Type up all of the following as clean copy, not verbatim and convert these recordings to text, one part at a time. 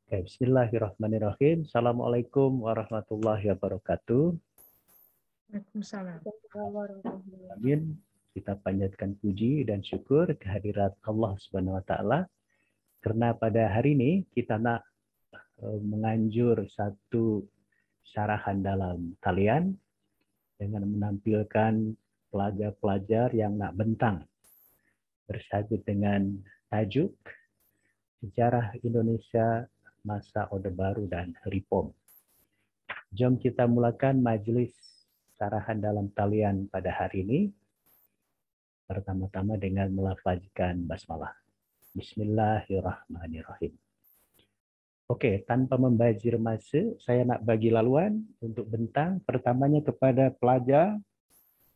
Oke, bismillahirrahmanirrahim. Assalamualaikum warahmatullahi wabarakatuh. Waalaikumsalam. Amin. Kita panjatkan puji dan syukur kehadirat Allah Subhanahu wa taala karena pada hari ini kita nak menganjur satu syarahan dalam talian dengan menampilkan pelajar-pelajar yang nak bentang bersajud dengan tajuk Sejarah Indonesia Masa Orde Baru dan Reform. Jom kita mulakan majelis syarahan dalam talian pada hari ini. Pertama-tama dengan melafazkan basmalah. Bismillahirrahmanirrahim. Oke, tanpa membazir masa, saya nak bagi laluan untuk bentang. Pertamanya kepada pelajar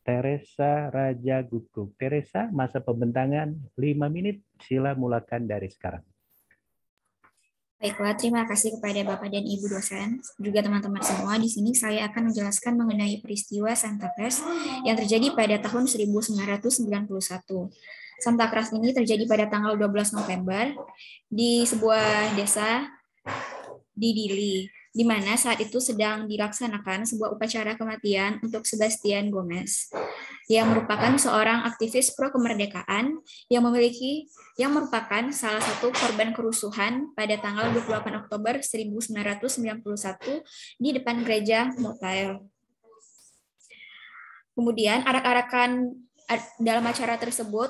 Teresa Raja Guguk. Teresa, masa pembentangan 5 menit. Sila mulakan dari sekarang. Baiklah, terima kasih kepada Bapak dan Ibu dosen, juga teman-teman semua. Di sini saya akan menjelaskan mengenai peristiwa Santa Cruz yang terjadi pada tahun 1991. Santa Cruz ini terjadi pada tanggal 12 November di sebuah desa di Dili, di mana saat itu sedang dilaksanakan sebuah upacara kematian untuk Sebastian Gomez, yang merupakan seorang aktivis pro kemerdekaan yang merupakan salah satu korban kerusuhan pada tanggal 28 Oktober 1991 di depan gereja Motael. Kemudian arak-arakan dalam acara tersebut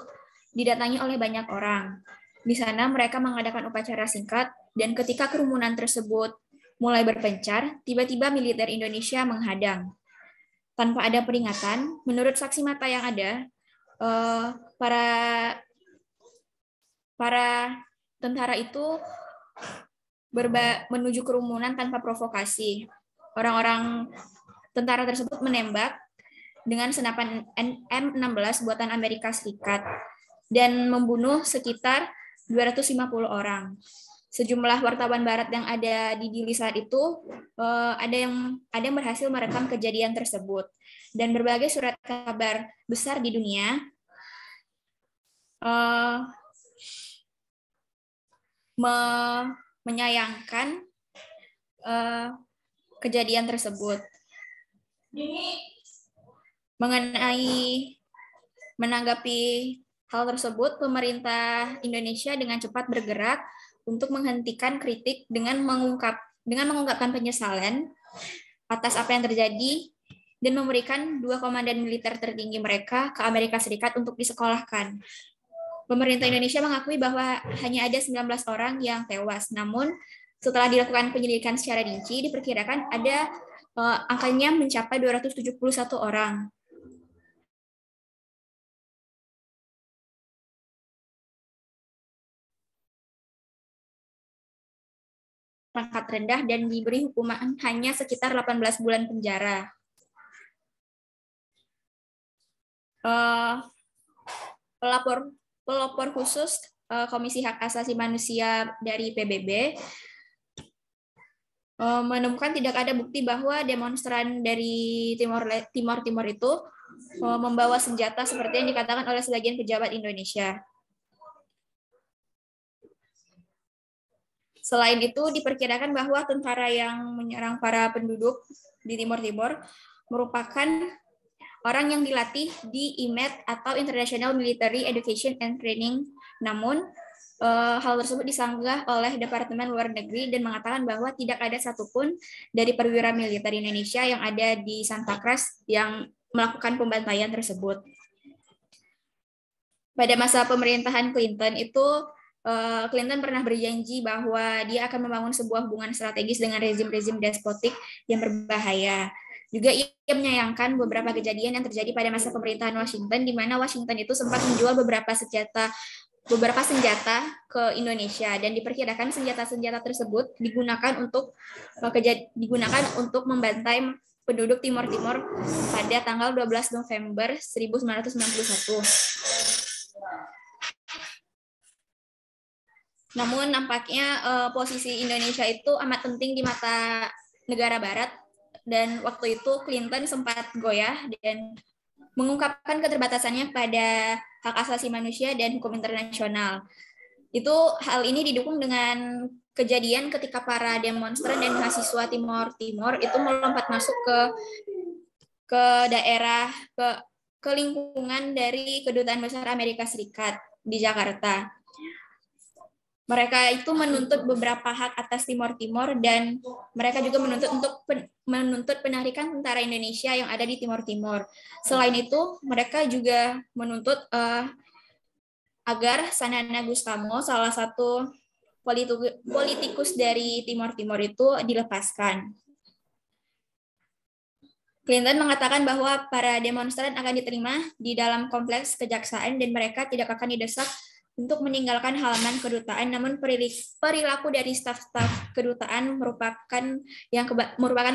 didatangi oleh banyak orang. Di sana mereka mengadakan upacara singkat, dan ketika kerumunan tersebut mulai berpencar, tiba-tiba militer Indonesia menghadang. Tanpa ada peringatan, menurut saksi mata yang ada, para tentara itu menuju kerumunan tanpa provokasi. Orang-orang tentara tersebut menembak dengan senapan M16 buatan Amerika Serikat dan membunuh sekitar 250 orang. Sejumlah wartawan barat yang ada di Dili saat itu ada yang berhasil merekam kejadian tersebut, dan berbagai surat kabar besar di dunia menyayangkan kejadian tersebut. Menanggapi hal tersebut, pemerintah Indonesia dengan cepat bergerak untuk menghentikan kritik dengan mengungkapkan penyesalan atas apa yang terjadi dan memberikan 2 komandan militer tertinggi mereka ke Amerika Serikat untuk disekolahkan. Pemerintah Indonesia mengakui bahwa hanya ada 19 orang yang tewas, namun setelah dilakukan penyelidikan secara rinci, diperkirakan ada angkanya mencapai 271 orang. Pangkat rendah dan diberi hukuman hanya sekitar 18 bulan penjara. Pelopor khusus Komisi Hak Asasi Manusia dari PBB menemukan tidak ada bukti bahwa demonstran dari Timor Timur itu membawa senjata seperti yang dikatakan oleh sebagian pejabat Indonesia. Selain itu, diperkirakan bahwa tentara yang menyerang para penduduk di Timor Timur merupakan orang yang dilatih di IMET atau International Military Education and Training. Namun, hal tersebut disanggah oleh Departemen Luar Negeri dan mengatakan bahwa tidak ada satupun dari perwira militer Indonesia yang ada di Santa Cruz yang melakukan pembantaian tersebut. Pada masa pemerintahan Clinton itu, Clinton pernah berjanji bahwa dia akan membangun sebuah hubungan strategis dengan rezim-rezim despotik yang berbahaya. Juga ia menyayangkan beberapa kejadian yang terjadi pada masa pemerintahan Washington, di mana Washington itu sempat menjual beberapa senjata ke Indonesia, dan diperkirakan senjata-senjata tersebut digunakan untuk membantai penduduk Timor Timur pada tanggal 12 November 1991. Namun nampaknya posisi Indonesia itu amat penting di mata negara barat, dan waktu itu Clinton sempat goyah dan mengungkapkan keterbatasannya pada hak asasi manusia dan hukum internasional. Hal ini didukung dengan kejadian ketika para demonstran dan mahasiswa Timor Timur itu melompat masuk ke daerah ke lingkungan dari Kedutaan Besar Amerika Serikat di Jakarta. Mereka itu menuntut beberapa hak atas Timor Timur dan mereka juga menuntut penarikan tentara Indonesia yang ada di Timor Timur. Selain itu, mereka juga menuntut agar Sanana Gustamo, salah satu politikus dari Timor Timur itu dilepaskan. Clinton mengatakan bahwa para demonstran akan diterima di dalam kompleks kejaksaan dan mereka tidak akan didesak untuk meninggalkan halaman kedutaan, namun perilaku dari staf-staf kedutaan merupakan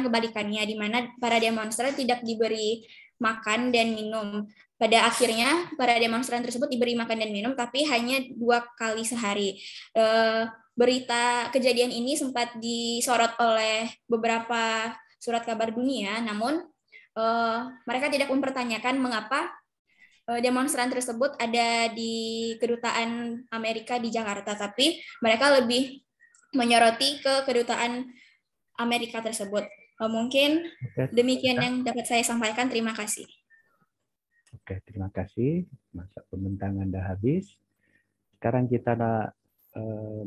kebalikannya, di mana para demonstran tidak diberi makan dan minum. Pada akhirnya, para demonstran tersebut diberi makan dan minum, tapi hanya 2 kali sehari. Berita kejadian ini sempat disorot oleh beberapa surat kabar dunia, namun mereka tidak mempertanyakan mengapa demonstran tersebut ada di Kedutaan Amerika di Jakarta, tapi mereka lebih menyoroti ke Kedutaan Amerika tersebut. Mungkin demikian yang dapat saya sampaikan. Terima kasih. Oke, terima kasih. Masa pembentangan dah habis. Sekarang kita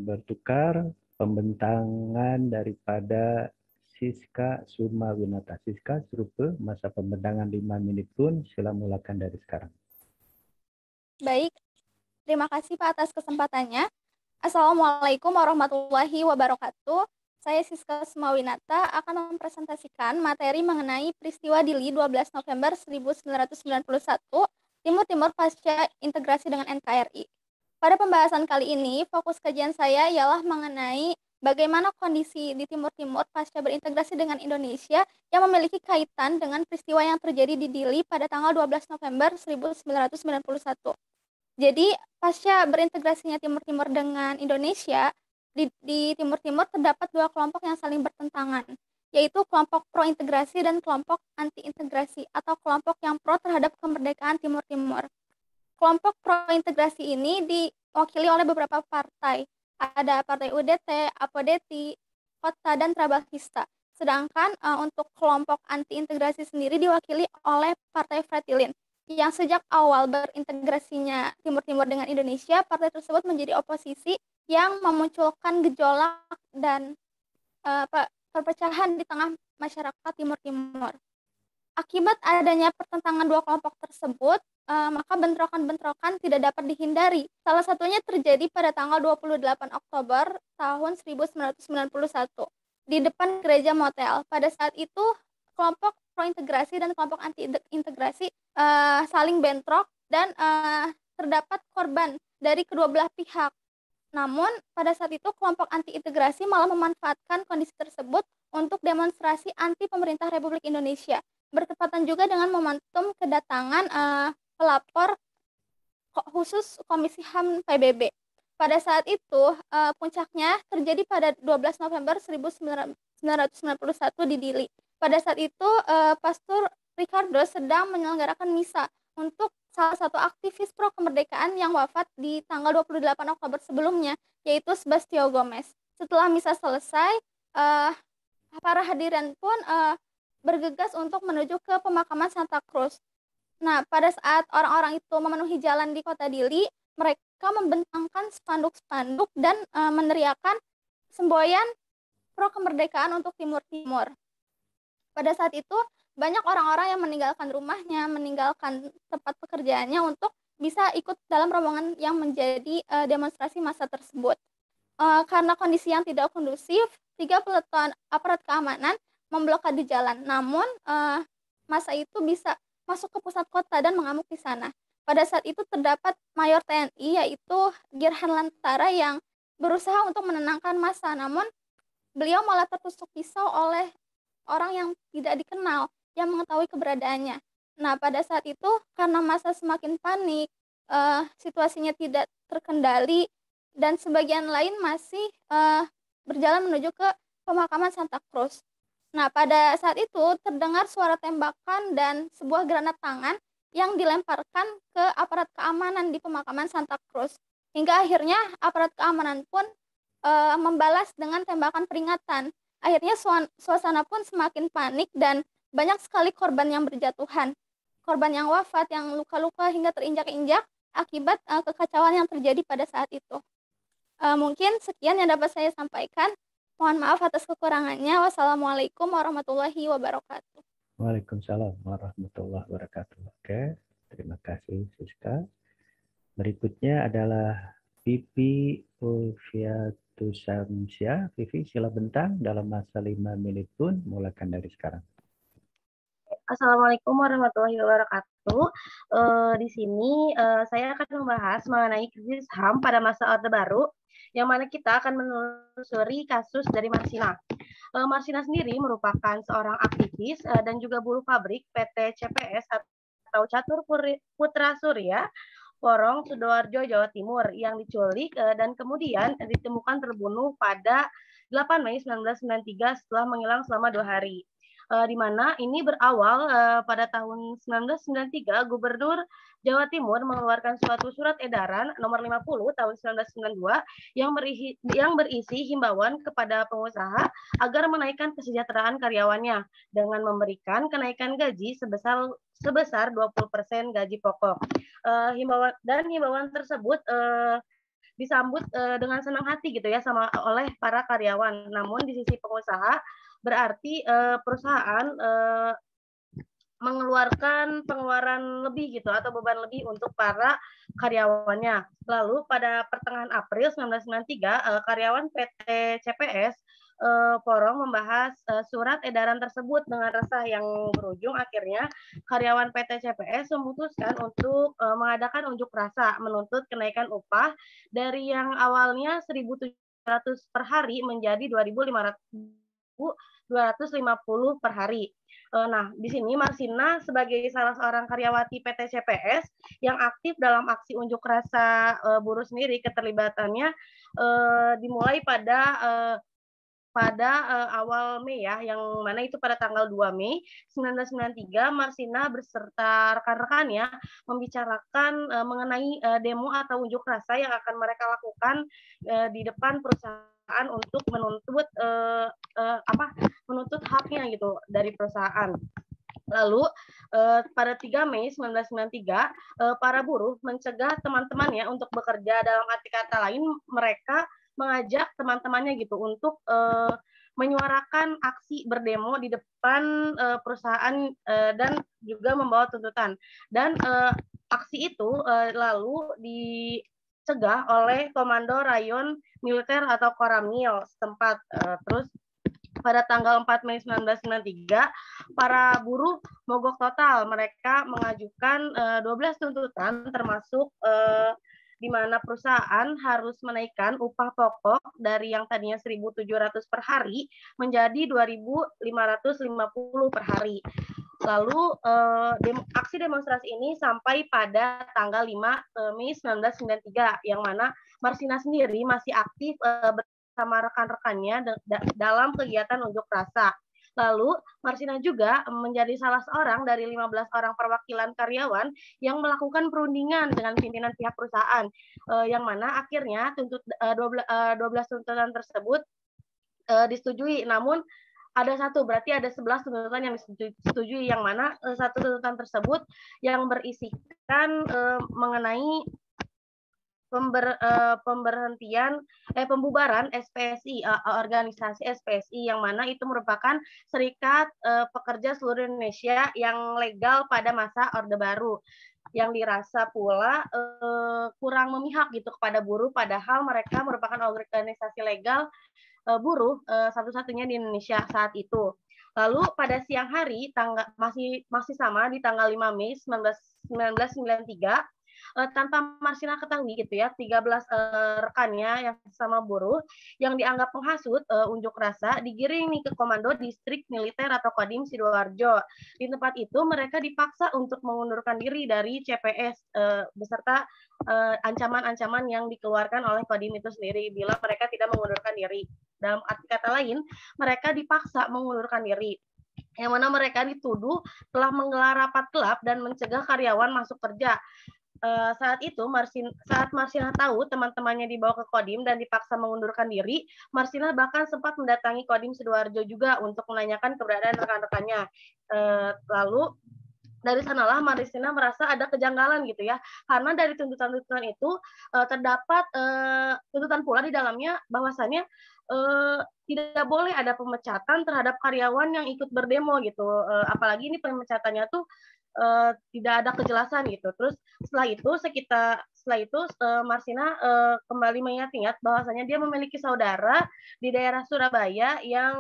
bertukar pembentangan daripada Siska Sumawinata. Siska, serupa masa pembentangan 5 menit pun, sila mulakan dari sekarang. Baik, terima kasih Pak atas kesempatannya. Assalamualaikum warahmatullahi wabarakatuh. Saya Siska Sumawinata akan mempresentasikan materi mengenai peristiwa Dili 12 November 1991, Timur Timur pasca integrasi dengan NKRI. Pada pembahasan kali ini, fokus kajian saya ialah mengenai bagaimana kondisi di Timur Timur pasca berintegrasi dengan Indonesia yang memiliki kaitan dengan peristiwa yang terjadi di Dili pada tanggal 12 November 1991. Jadi, pasca berintegrasinya Timur Timur dengan Indonesia, di Timur Timur terdapat 2 kelompok yang saling bertentangan, yaitu kelompok pro-integrasi dan kelompok anti-integrasi, atau kelompok yang pro terhadap kemerdekaan Timur Timur. Kelompok pro-integrasi ini diwakili oleh beberapa partai. Ada Partai UDT, Apodeti, Kota, dan Trabakista. Sedangkan untuk kelompok anti-integrasi sendiri diwakili oleh Partai Fretilin, yang sejak awal berintegrasinya Timur Timur dengan Indonesia, partai tersebut menjadi oposisi yang memunculkan gejolak dan perpecahan di tengah masyarakat Timur Timur. Akibat adanya pertentangan 2 kelompok tersebut, maka bentrokan-bentrokan tidak dapat dihindari. Salah satunya terjadi pada tanggal 28 Oktober tahun 1991 di depan gereja motel. Pada saat itu, kelompok pro-integrasi dan kelompok anti-integrasi saling bentrok dan terdapat korban dari kedua belah pihak. Namun, pada saat itu kelompok anti-integrasi malah memanfaatkan kondisi tersebut untuk demonstrasi anti pemerintah Republik Indonesia. Bertepatan juga dengan momentum kedatangan pelapor khusus Komisi HAM PBB. Pada saat itu, puncaknya terjadi pada 12 November 1991 di Dili. Pada saat itu, Pastor Ricardo sedang menyelenggarakan misa untuk salah satu aktivis pro kemerdekaan yang wafat di tanggal 28 Oktober sebelumnya, yaitu Sebastio Gomez. Setelah misa selesai, para hadirin pun bergegas untuk menuju ke pemakaman Santa Cruz. Nah, pada saat orang-orang itu memenuhi jalan di kota Dili, mereka membentangkan spanduk-spanduk dan meneriakan semboyan pro kemerdekaan untuk Timur Timur. Pada saat itu, banyak orang-orang yang meninggalkan rumahnya, meninggalkan tempat pekerjaannya untuk bisa ikut dalam rombongan yang menjadi demonstrasi massa tersebut. Karena kondisi yang tidak kondusif, 3 peleton aparat keamanan memblokade jalan. Namun, massa itu bisa masuk ke pusat kota dan mengamuk di sana. Pada saat itu terdapat Mayor TNI, yaitu Girhan Lantara, yang berusaha untuk menenangkan massa. Namun, beliau malah tertusuk pisau oleh orang yang tidak dikenal yang mengetahui keberadaannya. Nah, pada saat itu karena massa semakin panik, situasinya tidak terkendali, dan sebagian lain masih berjalan menuju ke pemakaman Santa Cruz. Nah, pada saat itu terdengar suara tembakan dan sebuah granat tangan yang dilemparkan ke aparat keamanan di pemakaman Santa Cruz. Hingga akhirnya aparat keamanan pun membalas dengan tembakan peringatan. Akhirnya suasana pun semakin panik dan banyak sekali korban yang berjatuhan. Korban yang wafat, yang luka-luka hingga terinjak-injak akibat kekacauan yang terjadi pada saat itu. Mungkin sekian yang dapat saya sampaikan. Mohon maaf atas kekurangannya. Wassalamualaikum warahmatullahi wabarakatuh. Waalaikumsalam warahmatullahi wabarakatuh. Oke, terima kasih Siska. Berikutnya adalah Vivi Ulfiatus Samsia. Vivi, sila bentang dalam masa 5 menit pun, mulakan dari sekarang. Assalamualaikum warahmatullahi wabarakatuh. Di sini saya akan membahas mengenai krisis HAM pada masa Orde Baru, yang mana kita akan menelusuri kasus dari Marsina. Marsina sendiri merupakan seorang aktivis dan juga buruh pabrik PT CPS atau Catur Putra Surya, Porong, Sidoarjo, Jawa Timur, yang diculik dan kemudian ditemukan terbunuh pada 8 Mei 1993 setelah menghilang selama 2 hari. Di mana ini berawal pada tahun 1993, Gubernur Jawa Timur mengeluarkan suatu surat edaran nomor 50 tahun 1992 yang berisi himbauan kepada pengusaha agar menaikkan kesejahteraan karyawannya dengan memberikan kenaikan gaji sebesar 20% gaji pokok. Himbauan tersebut disambut dengan senang hati gitu ya oleh para karyawan. Namun di sisi pengusaha berarti perusahaan mengeluarkan pengeluaran lebih gitu atau beban lebih untuk para karyawannya. Lalu pada pertengahan April 1993 karyawan PT CPS Porong membahas surat edaran tersebut dengan resah yang berujung akhirnya karyawan PT CPS memutuskan untuk mengadakan unjuk rasa menuntut kenaikan upah dari yang awalnya 1.700 per hari menjadi 2.250 per hari. Nah, di sini Marsina sebagai salah seorang karyawati PT CPS yang aktif dalam aksi unjuk rasa buruh sendiri, keterlibatannya dimulai pada awal Mei ya, yang mana itu pada tanggal 2 Mei 1993 Marsina beserta rekan-rekannya membicarakan mengenai demo atau unjuk rasa yang akan mereka lakukan di depan perusahaan untuk menuntut haknya gitu dari perusahaan. Lalu pada 3 Mei 1993 para buruh mencegah teman-temannya untuk bekerja, dalam arti kata lain mereka mengajak teman-temannya gitu untuk menyuarakan aksi berdemo di depan perusahaan dan juga membawa tuntutan. Dan aksi itu lalu dicegah oleh Komando Rayon Militer atau Koramil setempat. Terus pada tanggal 4 Mei 1993 para buruh mogok total. Mereka mengajukan 12 tuntutan termasuk di mana perusahaan harus menaikkan upah pokok dari yang tadinya 1.700 per hari menjadi 2.550 per hari. Lalu aksi demonstrasi ini sampai pada tanggal 5 Mei 1993 yang mana Marsina sendiri masih aktif bersama rekan-rekannya dalam kegiatan unjuk rasa. Lalu Marsina juga menjadi salah seorang dari 15 orang perwakilan karyawan yang melakukan perundingan dengan pimpinan pihak perusahaan, yang mana akhirnya 12 tuntutan tersebut disetujui. Namun berarti ada 11 tuntutan yang disetujui, yang mana satu tuntutan tersebut yang berisikan mengenai pembubaran SPSI, organisasi SPSI, yang mana itu merupakan serikat pekerja seluruh Indonesia yang legal pada masa Orde Baru, yang dirasa pula kurang memihak gitu kepada buruh, padahal mereka merupakan organisasi legal buruh satu-satunya di Indonesia saat itu. Lalu pada siang hari masih sama di tanggal 5 Mei 1993 tanpa Marsina ketahui gitu ya, 13 rekannya yang sama buruh yang dianggap penghasut unjuk rasa digiring nih ke Komando Distrik Militer atau Kodim Sidoarjo. Di tempat itu mereka dipaksa untuk mengundurkan diri dari CPS beserta ancaman-ancaman yang dikeluarkan oleh Kodim itu sendiri bila mereka tidak mengundurkan diri. Dalam arti kata lain, mereka dipaksa mengundurkan diri, yang mana mereka dituduh telah menggelar rapat gelap dan mencegah karyawan masuk kerja. saat Marsinah tahu teman-temannya dibawa ke Kodim dan dipaksa mengundurkan diri, Marsinah bahkan sempat mendatangi Kodim Sidoarjo juga untuk menanyakan keberadaan rekan-rekannya. Lalu dari sanalah Marsinah merasa ada kejanggalan gitu ya, karena dari tuntutan-tuntutan itu terdapat tuntutan pula di dalamnya bahwasannya tidak boleh ada pemecatan terhadap karyawan yang ikut berdemo gitu, apalagi ini pemecatannya tuh tidak ada kejelasan gitu. Terus setelah itu Marsinah kembali mengingat-ingat bahwasanya dia memiliki saudara di daerah Surabaya yang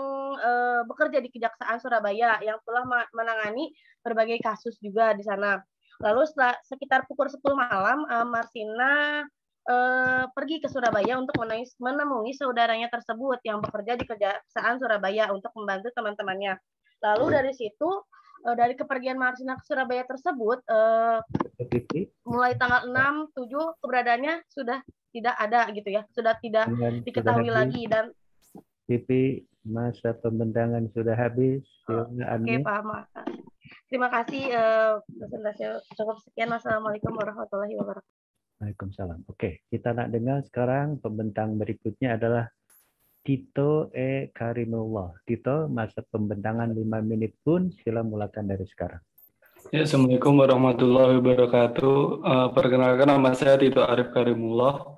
bekerja di Kejaksaan Surabaya yang telah menangani berbagai kasus juga di sana. Lalu sekitar pukul 10 malam Marsinah pergi ke Surabaya untuk menemui saudaranya tersebut yang bekerja di Kejaksaan Surabaya untuk membantu teman-temannya. Lalu dari situ, dari kepergian Marsinah ke Surabaya tersebut, mulai tanggal 6, 7 keberadaannya sudah tidak ada gitu ya, sudah tidak diketahui lagi. Dan Pipi, masa pembentangan sudah habis. Oke, Pak. Terima kasih. Presentasi cukup sekian. Wassalamualaikum warahmatullahi wabarakatuh. Waalaikumsalam. Oke, kita nak dengar sekarang pembentang berikutnya adalah Tito Karimullah. Tito, masa pembentangan 5 menit pun, sila mulakan dari sekarang. Ya, Assalamualaikum warahmatullahi wabarakatuh. Perkenalkan, nama saya Tito Arif Karimullah.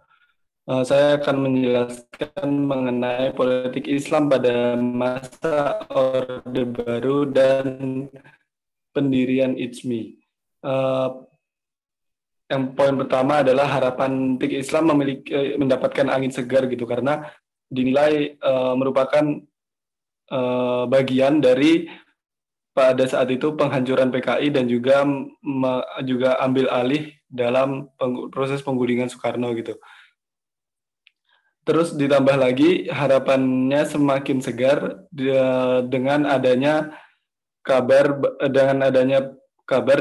Saya akan menjelaskan mengenai politik Islam pada masa Orde Baru dan pendirian IJMI. Yang poin pertama adalah harapan politik Islam mendapatkan angin segar gitu, karena dinilai merupakan bagian dari pada saat itu penghancuran PKI dan juga ambil alih dalam proses penggulingan Soekarno gitu. Terus ditambah lagi harapannya semakin segar dengan adanya kabar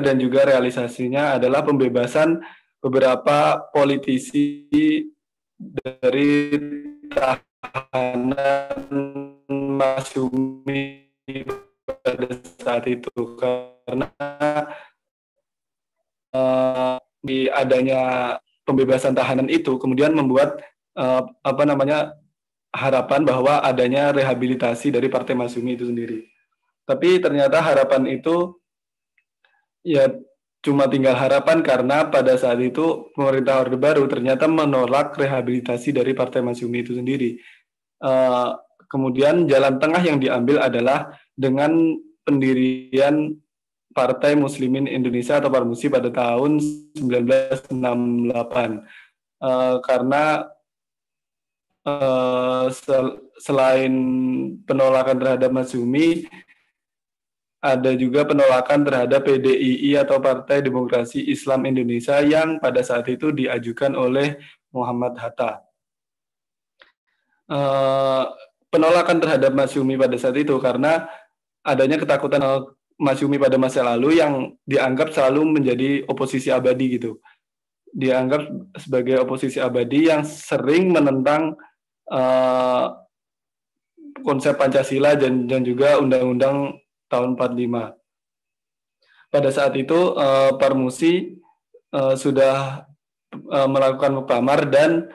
dan juga realisasinya adalah pembebasan beberapa politisi dari tahanan Masyumi pada saat itu, karena di adanya pembebasan tahanan itu kemudian membuat harapan bahwa adanya rehabilitasi dari Partai Masyumi itu sendiri. Tapi ternyata harapan itu ya cuma tinggal harapan, karena pada saat itu pemerintah Orde Baru ternyata menolak rehabilitasi dari Partai Masyumi itu sendiri. Kemudian jalan tengah yang diambil adalah dengan pendirian Partai Muslimin Indonesia atau Parmusi pada tahun 1968. Karena selain penolakan terhadap Masyumi, ada juga penolakan terhadap PDII atau Partai Demokrasi Islam Indonesia yang pada saat itu diajukan oleh Muhammad Hatta. Penolakan terhadap Masyumi pada saat itu karena adanya ketakutan Masyumi pada masa lalu yang dianggap selalu menjadi oposisi abadi gitu. Dianggap sebagai oposisi abadi yang sering menentang konsep Pancasila dan juga Undang-Undang tahun 45. Pada saat itu Parmusi sudah melakukan muktamar dan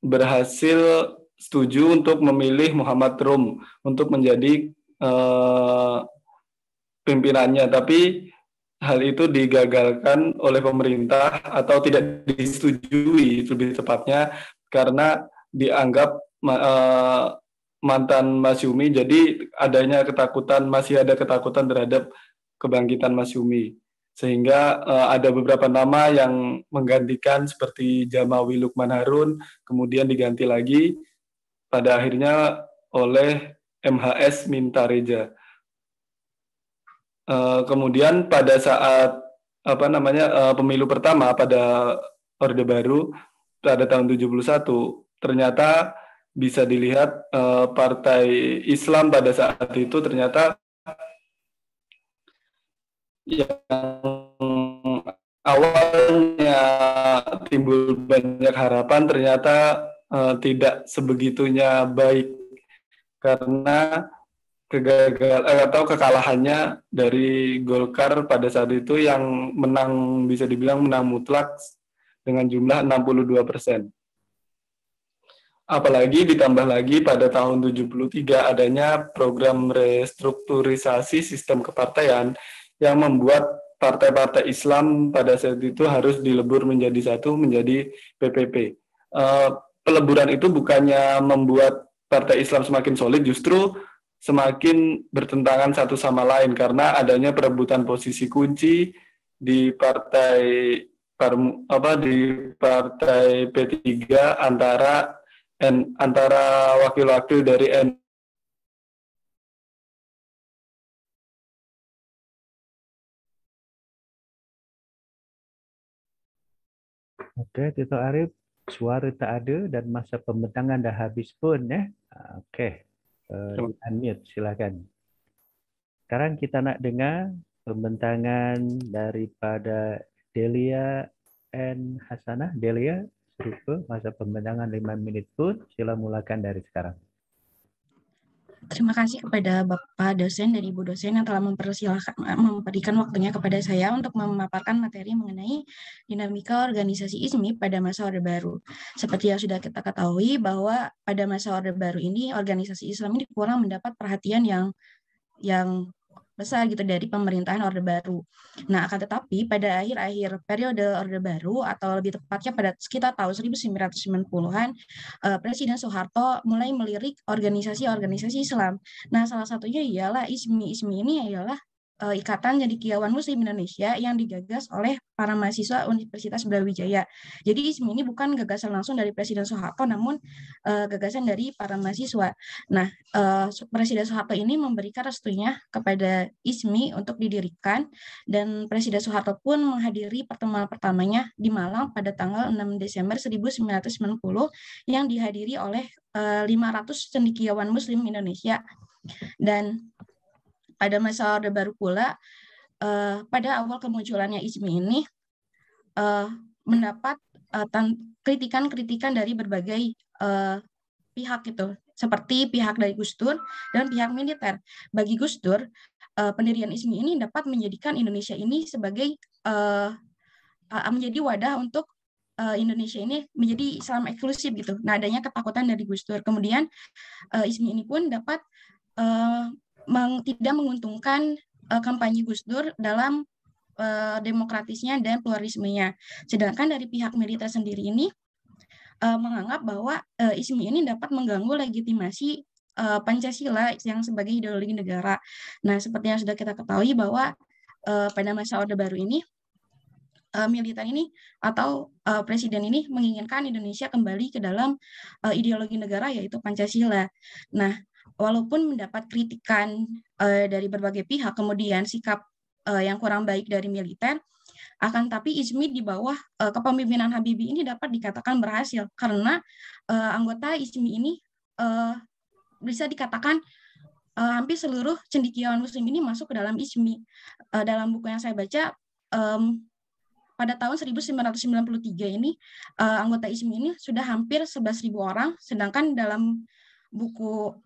berhasil setuju untuk memilih Muhammad Rum untuk menjadi pimpinannya, tapi hal itu digagalkan oleh pemerintah atau tidak disetujui lebih tepatnya karena dianggap mantan Masyumi, jadi masih ada ketakutan terhadap kebangkitan Masyumi, sehingga ada beberapa nama yang menggantikan seperti Jamawi Lukman Harun, kemudian diganti lagi pada akhirnya oleh MHS Mintareja. Kemudian pada saat pemilu pertama pada Orde Baru pada tahun 71, ternyata bisa dilihat Partai Islam pada saat itu ternyata yang awalnya timbul banyak harapan ternyata tidak sebegitunya baik, karena kekalahannya dari Golkar pada saat itu yang menang, bisa dibilang menang mutlak dengan jumlah 62%. Apalagi ditambah lagi pada tahun 73 adanya program restrukturisasi sistem kepartaian yang membuat partai-partai Islam pada saat itu harus dilebur menjadi satu, menjadi PPP. Peleburan itu bukannya membuat partai Islam semakin solid, justru semakin bertentangan satu sama lain karena adanya perebutan posisi kunci di partai P3 antara wakil-wakil dari Oke, Tito Arif, suara tak ada dan masa pembentangan dah habis pun ya. Oke, unmute silakan. Sekarang kita nak dengar pembentangan daripada Delia and Hasanah. Delia, serupa masa pembentangan 5 minit pun. Sila mulakan dari sekarang. Terima kasih kepada Bapak dosen dan Ibu dosen yang telah memberikan waktunya kepada saya untuk memaparkan materi mengenai dinamika organisasi ISMI pada masa Orde Baru. Seperti yang sudah kita ketahui bahwa pada masa Orde Baru ini organisasi Islam ini kurang mendapat perhatian yang besar gitu dari pemerintahan Orde Baru. Nah, akan tetapi pada akhir-akhir periode Orde Baru atau lebih tepatnya pada sekitar tahun 1990-an, Presiden Soeharto mulai melirik organisasi-organisasi Islam. Nah, salah satunya ialah ISMI. ISMI ini ialah Ikatan Cendekiawan Muslim Indonesia yang digagas oleh para mahasiswa Universitas Brawijaya. Jadi ISMI ini bukan gagasan langsung dari Presiden Soeharto, namun gagasan dari para mahasiswa. Nah, Presiden Soeharto ini memberikan restunya kepada ISMI untuk didirikan, dan Presiden Soeharto pun menghadiri pertemuan pertamanya di Malang pada tanggal 6 Desember 1990 yang dihadiri oleh 500 cendekiawan Muslim Indonesia. Dan pada masa Orde Baru pula, pada awal kemunculannya ISMI ini mendapat kritikan-kritikan dari berbagai pihak itu, seperti pihak dari Gus Dur dan pihak militer. Bagi Gus Dur, pendirian ISMI ini dapat menjadikan Indonesia ini sebagai menjadi wadah untuk Indonesia ini menjadi Islam eksklusif gitu. Nah, adanya ketakutan dari Gus Dur. Kemudian ISMI ini pun dapat tidak menguntungkan kampanye Gus Dur dalam demokratisnya dan pluralismenya. Sedangkan dari pihak militer sendiri ini menganggap bahwa ISMI ini dapat mengganggu legitimasi Pancasila yang sebagai ideologi negara. Nah, seperti yang sudah kita ketahui bahwa pada masa Orde Baru ini militer ini atau presiden ini menginginkan Indonesia kembali ke dalam ideologi negara, yaitu Pancasila. Nah, walaupun mendapat kritikan dari berbagai pihak, kemudian sikap yang kurang baik dari militer, akan tapi ISMI di bawah kepemimpinan Habibie ini dapat dikatakan berhasil karena anggota ISMI ini bisa dikatakan hampir seluruh cendekiawan Muslim ini masuk ke dalam ISMI. Dalam buku yang saya baca, pada tahun 1993 ini anggota ISMI ini sudah hampir 11.000 orang, sedangkan dalam buku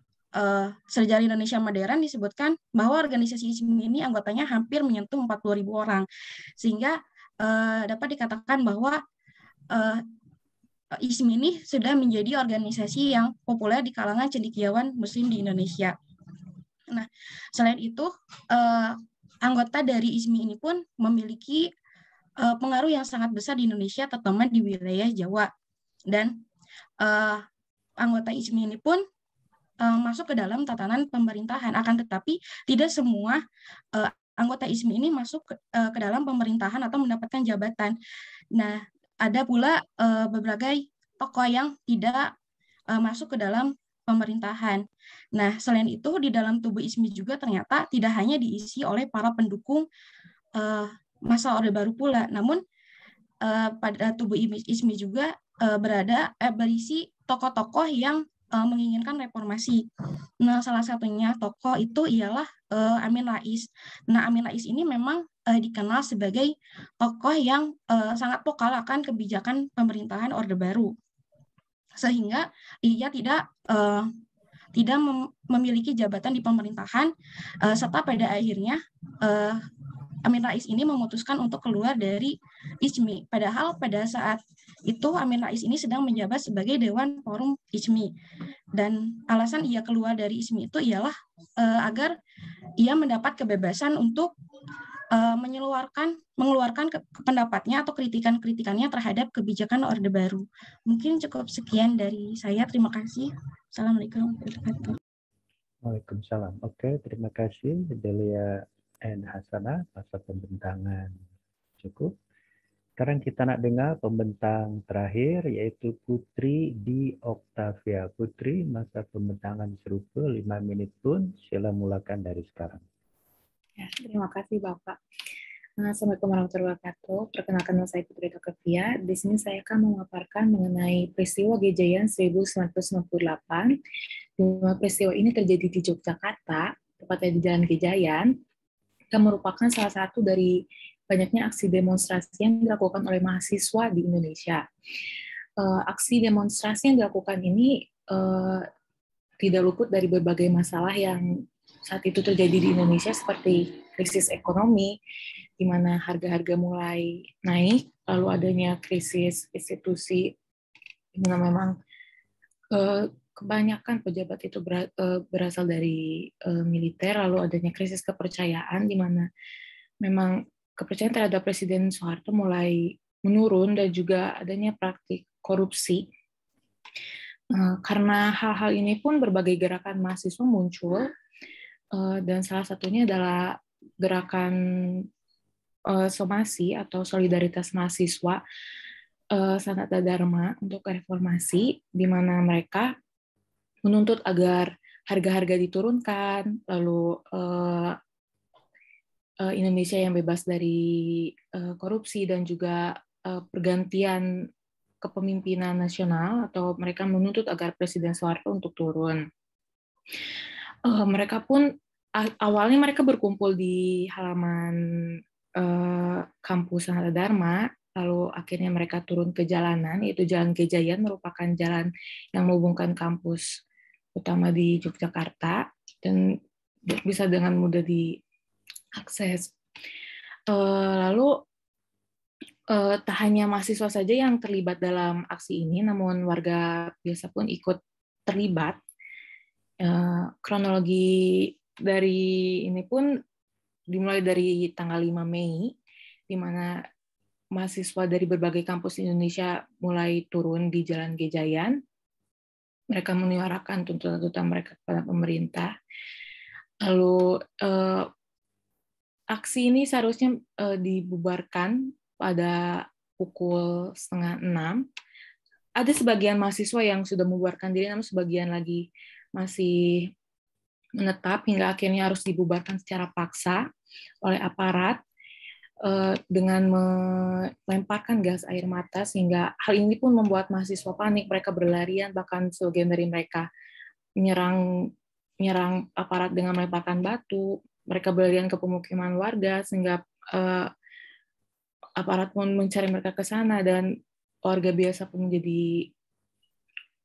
Sejarah Indonesia Modern disebutkan bahwa organisasi ISMI ini anggotanya hampir menyentuh 40.000 orang, sehingga dapat dikatakan bahwa ISMI ini sudah menjadi organisasi yang populer di kalangan cendekiawan Muslim di Indonesia. Nah, selain itu anggota dari ISMI ini pun memiliki pengaruh yang sangat besar di Indonesia, terutama di wilayah Jawa, dan anggota ISMI ini pun masuk ke dalam tatanan pemerintahan. Akan tetapi tidak semua anggota ISMI ini masuk ke dalam pemerintahan atau mendapatkan jabatan. Nah, ada pula berbagai tokoh yang tidak masuk ke dalam pemerintahan. Nah, selain itu di dalam tubuh ISMI juga ternyata tidak hanya diisi oleh para pendukung masa Orde Baru pula, namun pada tubuh ISMI juga berisi tokoh-tokoh yang menginginkan reformasi. Nah, salah satunya tokoh itu ialah Amin Rais. Nah, Amin Rais ini memang dikenal sebagai tokoh yang sangat vokal akan kebijakan pemerintahan Orde Baru, sehingga ia tidak memiliki jabatan di pemerintahan, serta pada akhirnya Amin Rais ini memutuskan untuk keluar dari ISMI. Padahal pada saat itu Amin Rais ini sedang menjabat sebagai Dewan Forum ISMI. Dan alasan ia keluar dari ISMI itu ialah agar ia mendapat kebebasan untuk mengeluarkan pendapatnya atau kritikannya terhadap kebijakan Orde Baru. Mungkin cukup sekian dari saya. Terima kasih. Assalamualaikum warahmatullahi wabarakatuh. Waalaikumsalam. Oke, terima kasih Delia and Hasanah masa pembentangan cukup. Sekarang kita nak dengar pembentang terakhir yaitu Putri di Octavia. Putri, masa pembentangan serupa 5 menit pun, sila mulakan dari sekarang. Ya, terima kasih Bapak. Assalamualaikum warahmatullahi wabarakatuh. Perkenalkan nama saya Putri Octavia. Di sini saya akan memaparkan mengenai peristiwa Gejayan 1998. Di mana peristiwa ini terjadi di Yogyakarta, tepatnya di Jalan Gejayan, yang merupakan salah satu dari banyaknya aksi demonstrasi yang dilakukan oleh mahasiswa di Indonesia. Aksi demonstrasi yang dilakukan ini tidak luput dari berbagai masalah yang saat itu terjadi di Indonesia, seperti krisis ekonomi, di mana harga-harga mulai naik, lalu adanya krisis institusi, di mana memang kebanyakan pejabat itu berasal dari militer, lalu adanya krisis kepercayaan, di mana memang kepercayaan terhadap Presiden Soeharto mulai menurun, dan juga adanya praktik korupsi. Karena hal-hal ini pun berbagai gerakan mahasiswa muncul, dan salah satunya adalah gerakan somasi atau solidaritas mahasiswa Sanata Dharma untuk reformasi, di mana mereka menuntut agar harga-harga diturunkan, lalu Indonesia yang bebas dari korupsi, dan juga pergantian kepemimpinan nasional, atau mereka menuntut agar Presiden Soeharto untuk turun. Mereka pun awalnya mereka berkumpul di halaman kampus Sanata Dharma, lalu akhirnya mereka turun ke jalanan, yaitu Jalan Gejayan, merupakan jalan yang menghubungkan kampus utama di Yogyakarta, dan bisa dengan mudah diakses. Lalu tak hanya mahasiswa saja yang terlibat dalam aksi ini, namun warga biasa pun ikut terlibat. Kronologi dari ini pun dimulai dari tanggal 5 Mei, di mana mahasiswa dari berbagai kampus Indonesia mulai turun di Jalan Gejayan. Mereka menyuarakan tuntutan mereka kepada pemerintah. Lalu aksi ini seharusnya dibubarkan pada pukul 5:30. Ada sebagian mahasiswa yang sudah membubarkan diri, namun sebagian lagi masih menetap, hingga akhirnya harus dibubarkan secara paksa oleh aparat dengan melemparkan gas air mata, sehingga hal ini pun membuat mahasiswa panik. Mereka berlarian, bahkan sebagian dari mereka menyerang aparat dengan melemparkan batu. Mereka berlarian ke pemukiman warga, sehingga aparat pun mencari mereka ke sana, dan warga biasa pun menjadi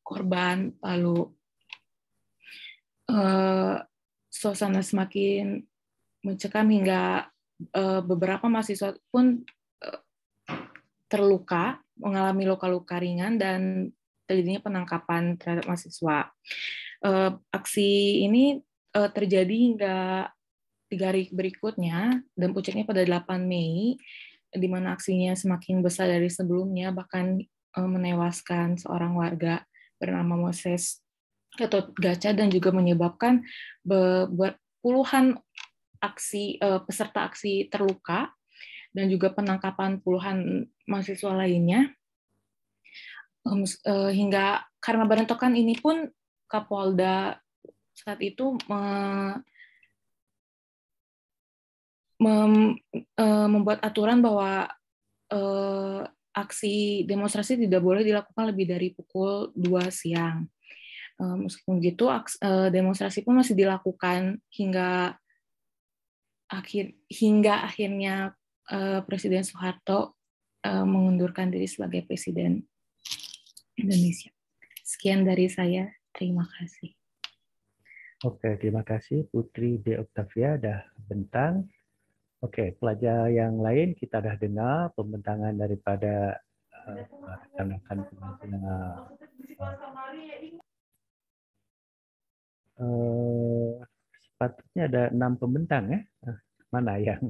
korban. Lalu suasana semakin mencekam hingga beberapa mahasiswa pun terluka, mengalami luka-luka ringan, dan terjadinya penangkapan terhadap mahasiswa. Aksi ini terjadi hingga 3 hari berikutnya, dan puncaknya pada 8 Mei, di mana aksinya semakin besar dari sebelumnya, bahkan menewaskan seorang warga bernama Moses atau Gacha, dan juga menyebabkan puluhan peserta aksi terluka, dan juga penangkapan puluhan mahasiswa lainnya. Hingga karena bentrokan ini pun Kapolda saat itu membuat aturan bahwa aksi demonstrasi tidak boleh dilakukan lebih dari pukul 2 siang. Meskipun begitu, demonstrasi pun masih dilakukan hingga akhirnya Presiden Soeharto mengundurkan diri sebagai Presiden Indonesia. Sekian dari saya, terima kasih. Oke, terima kasih Putri de Octavia dah bentang Oke, pelajar yang lain kita dah dengar pembentangan daripada rekan-rekan pengajar. Sepatutnya ada 6 pembentang ya. Mana yang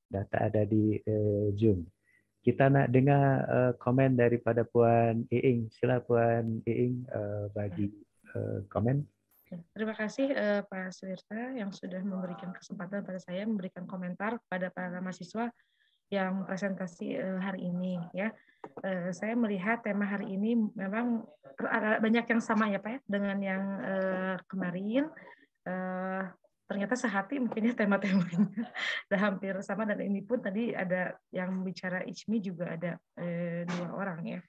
data ada di Zoom. Kita nak dengar komen daripada Puan Iing. Sila Puan Iing bagi komen. Terima kasih Pak Suwirta yang sudah memberikan kesempatan pada saya memberikan komentar kepada para mahasiswa yang presentasi hari ini ya. Saya melihat tema hari ini memang banyak yang sama ya Pak ya, dengan yang kemarin. Ternyata sehati mungkinnya tema-temanya udah hampir sama, dan ini pun tadi ada yang bicara ICMI juga ada 2 orang ya.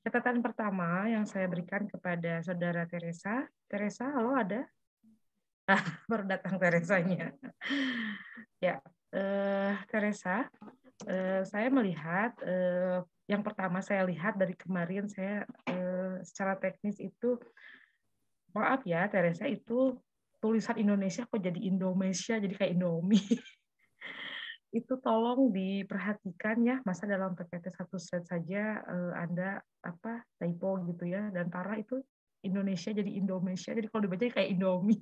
Catatan pertama yang saya berikan kepada Saudara Teresa. Teresa, halo ada? Baru datang Teresanya. Ya, Teresa, saya melihat yang pertama saya lihat dari kemarin saya secara teknis itu, maaf ya Teresa, itu tulisan Indonesia kok jadi Indonesia, jadi kayak Indomie. Itu tolong diperhatikan ya, masa dalam PPT 1 slide saja Anda typo gitu ya, dan parah itu Indonesia jadi Indonesia, jadi kalau dibaca kayak Indomie.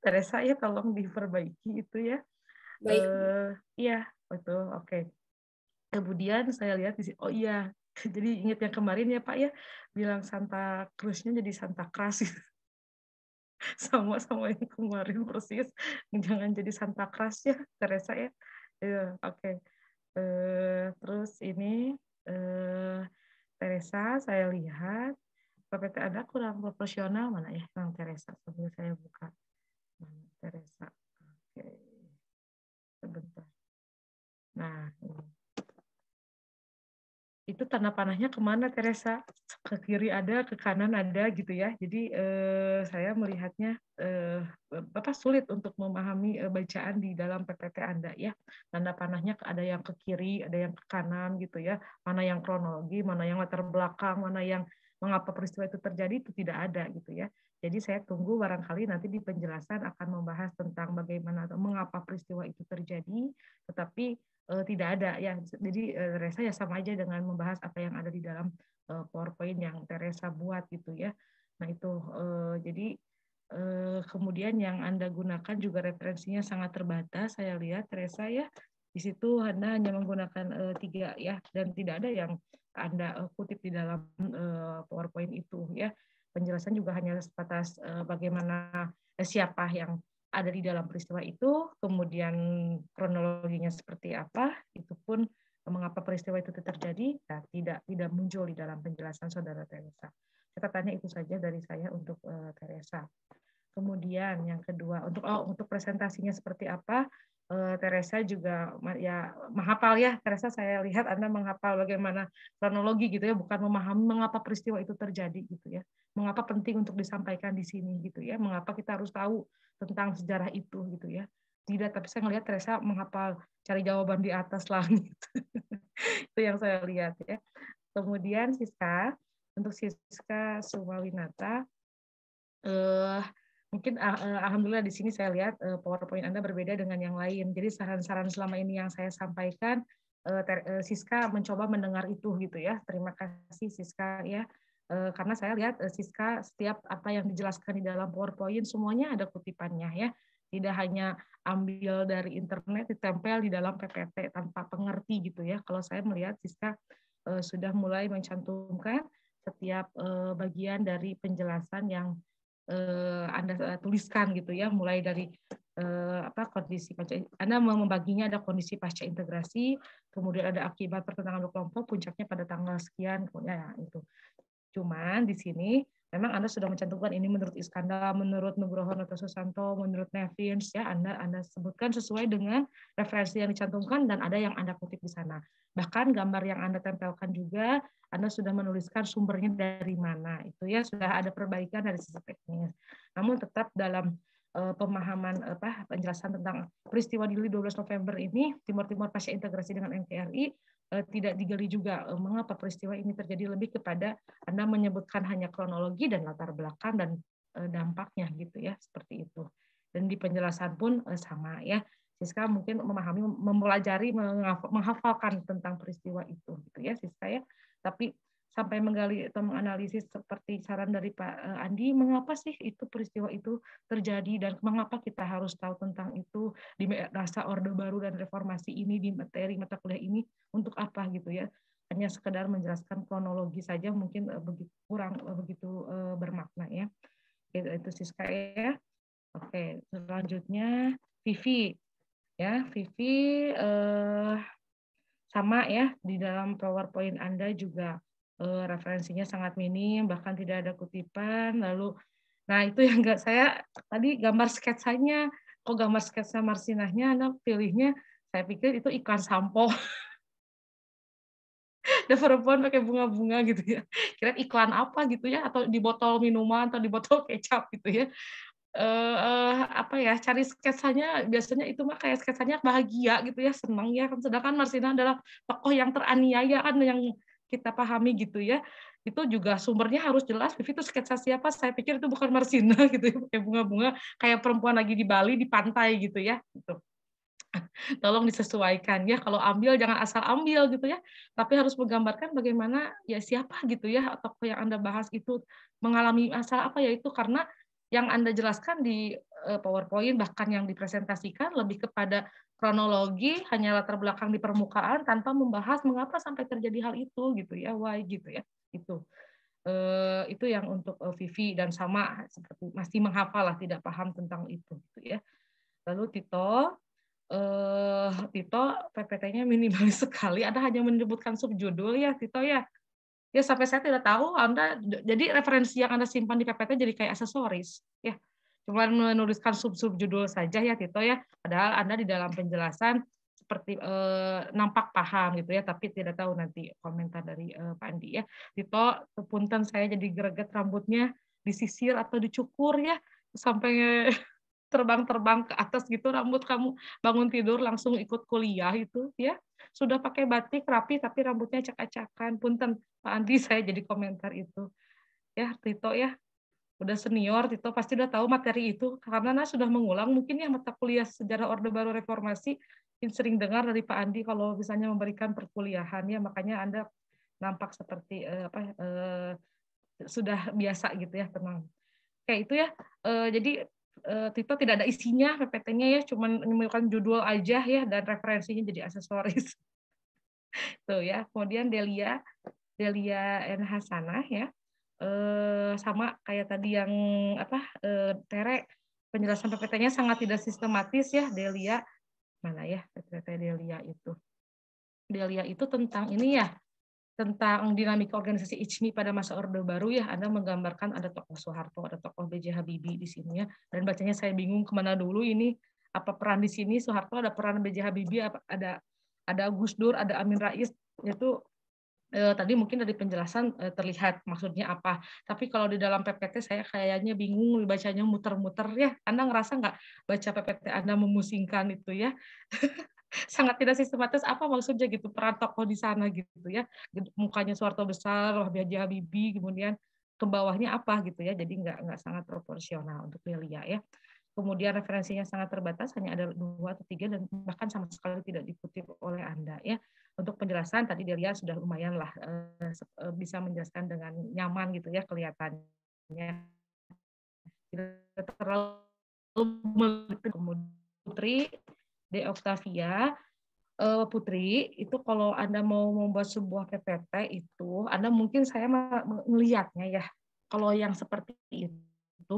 Teresa ya tolong diperbaiki itu ya. Baik. Iya, betul. Oke. Kemudian saya lihat di sini, oh iya, jadi ingat yang kemarin ya Pak ya, bilang Santa Cruz-nya jadi Santa Cruz. Sama yang kemarin persis, jangan jadi Santa Cruz ya Teresa ya. Oke. Terus ini Teresa, saya lihat PPT Anda kurang proporsional, mana ya Bang Teresa, sambil saya buka. Teresa, oke, sebentar. Nah, itu tanda panahnya kemana Teresa? Ke kiri ada, ke kanan ada gitu ya. Jadi saya melihatnya sulit untuk memahami bacaan di dalam PPT Anda ya. Tanda panahnya ada yang ke kiri, ada yang ke kanan gitu ya. Mana yang kronologi, mana yang latar belakang, mana yang mengapa peristiwa itu terjadi, itu tidak ada gitu ya. Jadi saya tunggu barangkali nanti di penjelasan akan membahas tentang bagaimana atau mengapa peristiwa itu terjadi, tetapi tidak ada ya. Jadi Teresa ya sama aja dengan membahas apa yang ada di dalam PowerPoint yang Teresa buat gitu ya. Nah itu jadi kemudian yang Anda gunakan juga referensinya sangat terbatas. Saya lihat Teresa ya, di situ Anda hanya menggunakan 3 ya, dan tidak ada yang Anda kutip di dalam PowerPoint itu ya. Penjelasan juga hanya sebatas bagaimana siapa yang ada di dalam peristiwa itu, kemudian kronologinya seperti apa, itu pun mengapa peristiwa itu terjadi, nah, tidak muncul di dalam penjelasan Saudara Teresa. Catatannya itu saja dari saya untuk Teresa. Kemudian yang kedua, untuk presentasinya seperti apa, Teresa juga ya menghafal ya. Teresa, saya lihat Anda menghafal bagaimana kronologi gitu ya, bukan memahami mengapa peristiwa itu terjadi gitu ya. Mengapa penting untuk disampaikan di sini gitu ya. Mengapa kita harus tahu tentang sejarah itu gitu ya. Tidak, tapi saya melihat Teresa menghafal, cari jawaban di atas langit. Itu yang saya lihat ya. Kemudian Siska, untuk Siska Sumawinata, mungkin alhamdulillah di sini saya lihat PowerPoint Anda berbeda dengan yang lain. Jadi saran-saran selama ini yang saya sampaikan, Siska mencoba mendengar itu gitu ya. Terima kasih Siska ya. Karena saya lihat Siska setiap apa yang dijelaskan di dalam PowerPoint semuanya ada kutipannya ya. Tidak hanya ambil dari internet ditempel di dalam PPT tanpa pengerti gitu ya. Kalau saya melihat Siska sudah mulai mencantumkan setiap bagian dari penjelasan yang Anda tuliskan gitu ya, mulai dari kondisi pasca, Anda membaginya ada kondisi pasca integrasi, kemudian ada akibat pertentangan kelompok, puncaknya pada tanggal sekian, ya itu. Cuman di sini memang Anda sudah mencantumkan ini menurut Iskandar, menurut Nugroho Noto Susanto, menurut Nevins ya, Anda sebutkan sesuai dengan referensi yang dicantumkan dan ada yang Anda kutip di sana. Bahkan gambar yang Anda tempelkan juga Anda sudah menuliskan sumbernya dari mana. Itu ya sudah ada perbaikan dari sisi teknis. Namun tetap dalam pemahaman penjelasan tentang peristiwa di 12 November ini, Timur Timur pasca integrasi dengan NKRI, tidak digali juga mengapa peristiwa ini terjadi, lebih kepada Anda menyebutkan hanya kronologi dan latar belakang dan dampaknya gitu ya, seperti itu. dan di penjelasan pun sama ya. Siska mungkin memahami, mempelajari, menghafalkan tentang peristiwa itu gitu ya Siska ya. Tapi sampai menggali atau menganalisis seperti saran dari Pak Andi, mengapa sih itu peristiwa itu terjadi dan mengapa kita harus tahu tentang itu di masa Orde Baru dan Reformasi ini, di materi mata kuliah ini untuk apa gitu ya. Hanya sekedar menjelaskan kronologi saja mungkin kurang begitu bermakna ya. Itu Siska ya. Oke, selanjutnya Vivi ya. Vivi sama ya, di dalam PowerPoint Anda juga referensinya sangat minim, bahkan tidak ada kutipan. Lalu, nah itu yang enggak, saya tadi gambar sketsanya, kok gambar sketsa Marsinahnya Anda pilihnya, saya pikir itu iklan sampo. Ada perempuan pakai bunga-bunga gitu ya. Kira iklan apa gitu ya, atau di botol minuman atau di botol kecap gitu ya. Apa ya, cari sketsanya biasanya itu mah kayak sketsanya bahagia gitu ya, senang ya. Sedangkan Marsinah adalah tokoh yang teraniaya kan yang kita pahami gitu ya. Itu juga sumbernya harus jelas. Vivi itu sketsa siapa? Saya pikir itu bukan Marsinah gitu ya, pakai bunga-bunga kayak perempuan lagi di Bali di pantai gitu ya. Gitu. Tolong disesuaikan ya, kalau ambil jangan asal ambil gitu ya, tapi harus menggambarkan bagaimana ya siapa gitu ya tokoh yang Anda bahas itu mengalami masalah apa ya, itu karena yang Anda jelaskan di PowerPoint bahkan yang dipresentasikan lebih kepada kronologi, hanya latar belakang di permukaan tanpa membahas mengapa sampai terjadi hal itu gitu ya, why gitu ya. Itu yang untuk Vivi, dan sama seperti masih menghafal lah, tidak paham tentang itu gitu ya. Lalu Tito PPT-nya minimalis sekali, Anda hanya menyebutkan subjudul ya Tito ya. Ya sampai saya tidak tahu Anda, jadi referensi yang Anda simpan di PPT jadi kayak aksesoris ya. Cuma menuliskan subjudul saja ya Tito ya. Padahal Anda di dalam penjelasan seperti nampak paham gitu ya, tapi tidak tahu nanti komentar dari Pak Andi ya. Tito, punten saya jadi greget rambutnya disisir atau dicukur ya sampai terbang-terbang ke atas gitu rambut kamu, bangun tidur langsung ikut kuliah itu ya. Sudah pakai batik rapi tapi rambutnya acak-acakan. Punten Pak Andi, saya jadi komentar itu. Ya Tito ya, udah senior Tito pasti udah tahu materi itu karena sudah mengulang mungkin ya mata kuliah sejarah Orde Baru Reformasi. Sering dengar dari Pak Andi kalau misalnya memberikan perkuliahan ya, makanya Anda nampak seperti sudah biasa gitu ya, tenang. Kayak itu ya. Jadi Tito tidak ada isinya PPT-nya ya, cuman menyebutkan judul aja ya, dan referensinya jadi aksesoris. Tuh ya. Kemudian Delia N. Hasanah ya. Sama kayak tadi yang Tere, penjelasan PPT-nya sangat tidak sistematis ya Delia. Mana ya PPT Delia itu? Delia itu tentang ini ya, tentang dinamika organisasi ICMI pada masa Orde Baru ya. Anda menggambarkan ada tokoh Soeharto, ada tokoh B.J. Habibie di sini ya. Dan bacanya saya bingung kemana dulu ini, apa peran di sini Soeharto, ada peran B.J. Habibie, ada Gus Dur, ada Amin Rais. Itu tadi mungkin dari penjelasan terlihat maksudnya apa. Tapi kalau di dalam PPT saya kayaknya bingung, bacanya muter-muter ya. Anda ngerasa nggak baca PPT Anda memusingkan itu ya? Sangat tidak sistematis, apa maksudnya gitu peran tokoh di sana gitu ya, mukanya Soeharto besar, B.J. Habibie, kemudian ke bawahnya apa gitu ya, jadi nggak sangat proporsional untuk Delia ya. Kemudian referensinya sangat terbatas, hanya ada 2 atau 3 dan bahkan sama sekali tidak dikutip oleh Anda ya. Untuk penjelasan tadi Delia sudah lumayan lah bisa menjelaskan dengan nyaman gitu ya, kelihatannya tidak terlalu Putri De Octavia. Putri, itu kalau Anda mau membuat sebuah PPT itu, Anda mungkin saya melihatnya ya, kalau yang seperti itu,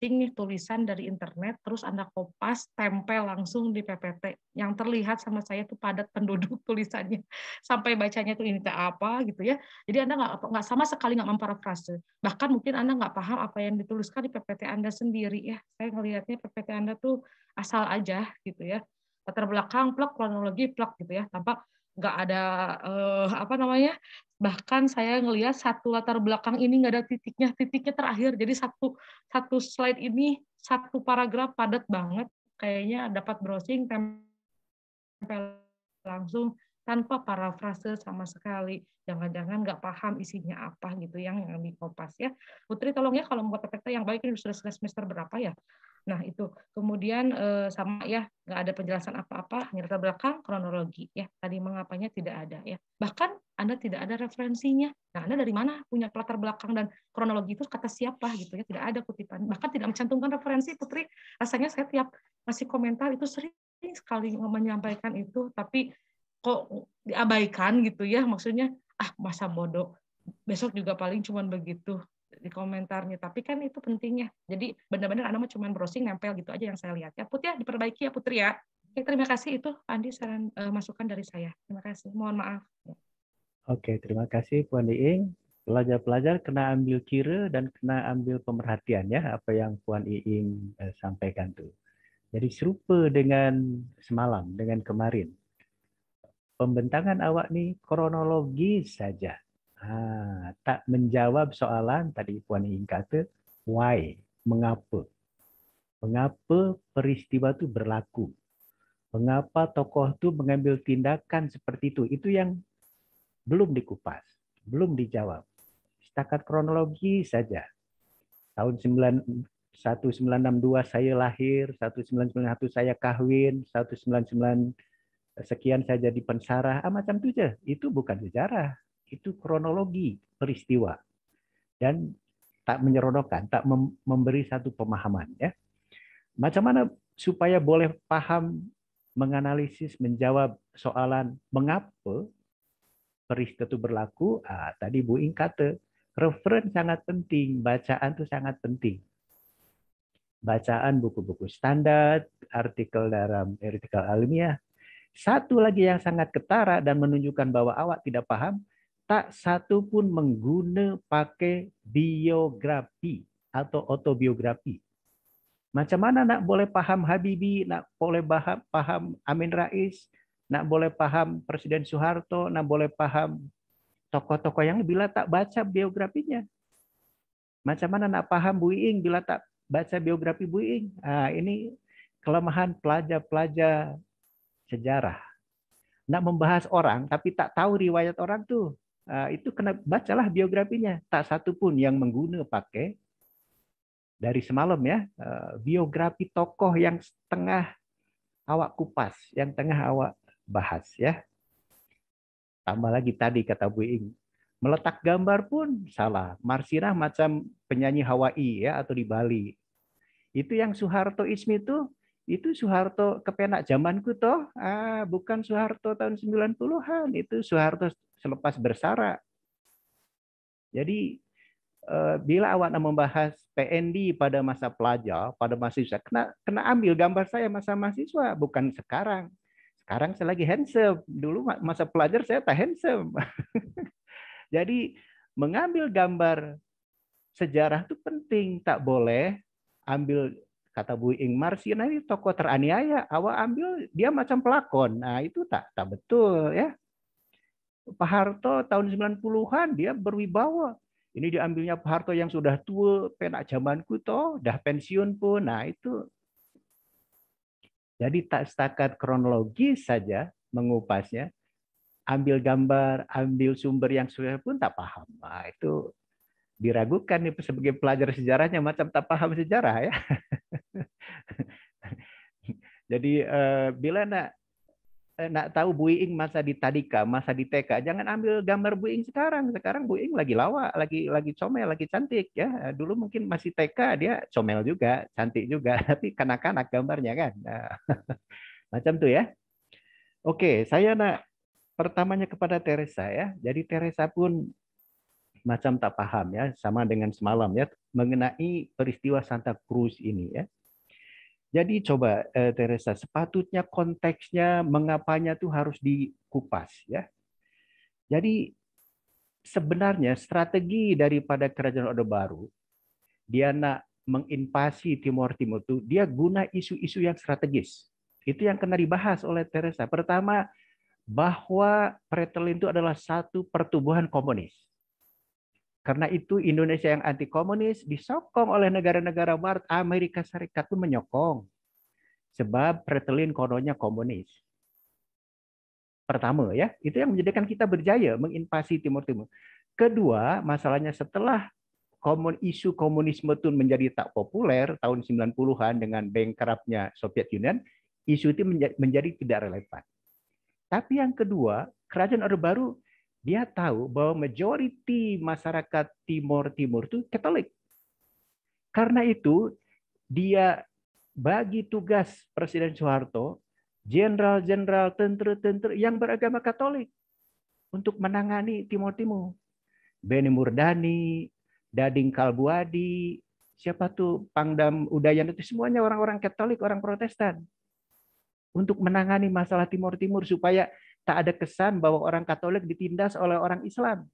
ini tulisan dari internet, terus Anda kopas, tempel langsung di PPT. Yang terlihat sama saya itu padat penduduk tulisannya, sampai bacanya itu ini apa gitu ya. Jadi Anda nggak sama sekali nggak memparafrase. Bahkan mungkin Anda nggak paham apa yang dituliskan di PPT Anda sendiri ya. Saya ngelihatnya PPT Anda tuh asal aja gitu ya. Latar belakang plek, kronologi plek gitu ya, tanpa nggak ada bahkan saya ngelihat satu latar belakang ini nggak ada titiknya terakhir, jadi satu slide ini satu paragraf padat banget, kayaknya dapat browsing tempel langsung tanpa parafrase sama sekali, jangan-jangan nggak paham isinya apa gitu yang dikopas ya. Putri tolong ya kalau membuat PPT yang baik, ini sudah semester berapa ya? Nah, itu. Kemudian sama ya, nggak ada penjelasan apa-apa, hanya latar belakang kronologi ya. Tadi mengapanya tidak ada ya. Bahkan Anda tidak ada referensinya. Nah, Anda dari mana punya latar belakang dan kronologi itu kata siapa gitu ya? Tidak ada kutipan. Bahkan tidak mencantumkan referensi, Putri. Rasanya saya tiap ngasih komentar itu sering sekali menyampaikan itu, tapi kok diabaikan gitu ya. Maksudnya, masa bodoh. Besok juga paling cuman begitu di komentarnya, tapi kan itu pentingnya. Jadi benar-benar Anda cuma browsing nempel gitu aja yang saya lihat. Ya Put ya, diperbaiki ya Putri ya. Oke, terima kasih itu Andi saran masukan dari saya. Terima kasih. Mohon maaf. Oke, terima kasih Puan Iing. Pelajar-pelajar kena ambil kira dan kena ambil pemerhatian ya apa yang Puan Iing sampaikan tuh. Jadi serupa dengan semalam, dengan kemarin. Pembentangan awak nih kronologis saja. Tak menjawab soalan tadi Puan Iing kata why, mengapa. Mengapa peristiwa itu berlaku. Mengapa tokoh itu mengambil tindakan seperti itu. Itu yang belum dikupas, belum dijawab. Setakat kronologi saja. Tahun 1962 saya lahir, 1991 saya kahwin, 1999 sekian saya jadi pensarah, macam itu aja. Itu bukan sejarah, itu kronologi peristiwa. Dan tak menyeronokkan, tak memberi satu pemahaman. Ya. Macam mana supaya boleh paham, menganalisis, menjawab soalan mengapa peristiwa itu berlaku, tadi Bu Ing kata, referen sangat penting, bacaan itu sangat penting. Bacaan buku-buku standar, artikel dalam artikel ilmiah. Satu lagi yang sangat ketara dan menunjukkan bahwa awak tidak paham, tak satu pun mengguna pakai biografi atau autobiografi. Macam mana nak boleh paham Habibie, nak boleh paham Amin Rais, nak boleh paham Presiden Soeharto, nak boleh paham tokoh-tokoh yang bila tak baca biografinya. Macam mana nak paham Bu Iing bila tak baca biografi Bu Iing? Ini kelemahan pelajar-pelajar sejarah. Nak membahas orang tapi tak tahu riwayat orang tuh. Itu kena bacalah biografinya. Tak satu pun yang mengguna pakai dari semalam ya biografi tokoh yang tengah awak kupas, yang tengah awak bahas ya. Tambah lagi tadi kata Bu Iing, meletak gambar pun salah. Marsirah macam penyanyi Hawaii ya atau di Bali. Itu yang Soeharto Ismi itu Soeharto kepenak zamanku toh. Bukan Soeharto tahun 90-an, itu Soeharto selepas bersara. Jadi bila awak nak membahas PND pada masa pelajar, pada mahasiswa, kena ambil gambar saya masa mahasiswa, bukan sekarang. Sekarang saya lagi handsome. Dulu masa pelajar saya tak handsome. Jadi mengambil gambar sejarah itu penting. Tak boleh ambil, kata Bu Ing, Marsina ini tokoh teraniaya. Awak ambil dia macam pelakon. Nah itu tak betul ya. Pak Harto tahun 90-an dia berwibawa. Ini diambilnya Pak Harto yang sudah tua, penak zamanku toh, dah pensiun pun. Nah itu. Jadi tak setakat kronologis saja mengupasnya, ambil gambar, ambil sumber yang sudah pun tak paham. Nah, itu diragukan nih sebagai pelajar sejarahnya macam tak paham sejarah ya. Jadi bila nak tahu Bu Iing masa di Tadika, masa di TK, jangan ambil gambar Bu Iing sekarang. Sekarang Bu Iing lagi lawak, lagi comel, lagi cantik ya. Dulu mungkin masih TK dia comel juga, cantik juga, tapi kanak-kanak gambarnya kan. Nah, macam tuh ya. Oke, saya nak pertamanya kepada Teresa ya. Jadi Teresa pun macam tak paham ya, sama dengan semalam ya, mengenai peristiwa Santa Cruz ini ya. Jadi coba Teresa, sepatutnya konteksnya mengapanya tuh harus dikupas ya. Jadi sebenarnya strategi daripada Kerajaan Orde Baru, dia nak menginvasi Timur Timur itu, dia guna isu-isu yang strategis. Itu yang kena dibahas oleh Teresa. Pertama, bahwa Fretilin itu adalah satu pertubuhan komunis. Karena itu Indonesia yang anti komunis disokong oleh negara-negara Barat, Amerika Serikat pun menyokong. Sebab Fretilin kononnya komunis. Pertama ya, itu yang menjadikan kita berjaya menginvasi Timur Timur. Kedua, masalahnya setelah isu komunisme itu menjadi tak populer tahun 90-an dengan bankruptnya Soviet Union, isu itu menjadi tidak relevan. Tapi yang kedua, kerajaan Orde Baru dia tahu bahwa majority masyarakat Timur itu Katolik. Karena itu dia bagi tugas Presiden Soeharto, jenderal-jenderal, tentara-tentara yang beragama Katolik untuk menangani Timur. Beni Murdani, Dading Kalbuadi, siapa tuh Pangdam Udayan, itu semuanya orang-orang Katolik, orang Protestan. Untuk menangani masalah Timur supaya tak ada kesan bahwa orang Katolik ditindas oleh orang Islam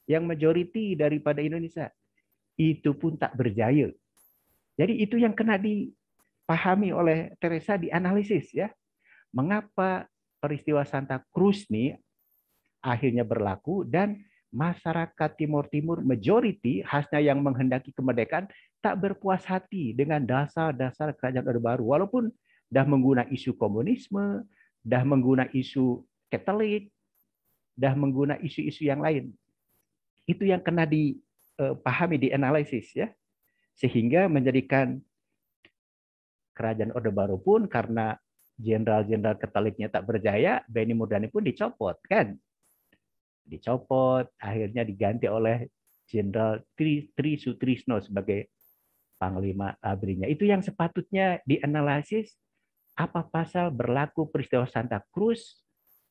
yang majority daripada Indonesia. Itu pun tak berjaya. Jadi itu yang kena dipahami oleh Teresa, dianalisis ya. Mengapa peristiwa Santa Cruz ini akhirnya berlaku dan masyarakat Timur majority khasnya yang menghendaki kemerdekaan tak berpuas hati dengan dasar-dasar kerajaan Orde Baru, walaupun dah menggunakan isu komunisme, dah menggunakan isu Katolik, dah menggunakan isu-isu yang lain. Itu yang kena dipahami, dianalisis ya, sehingga menjadikan kerajaan Orde Baru pun karena jenderal-jenderal Katoliknya tak berjaya, Beni Murdani pun dicopot kan. Dicopot, akhirnya diganti oleh Jenderal Tri Sutrisno sebagai Panglima ABRI-nya. Itu yang sepatutnya dianalisis, apa pasal berlaku peristiwa Santa Cruz,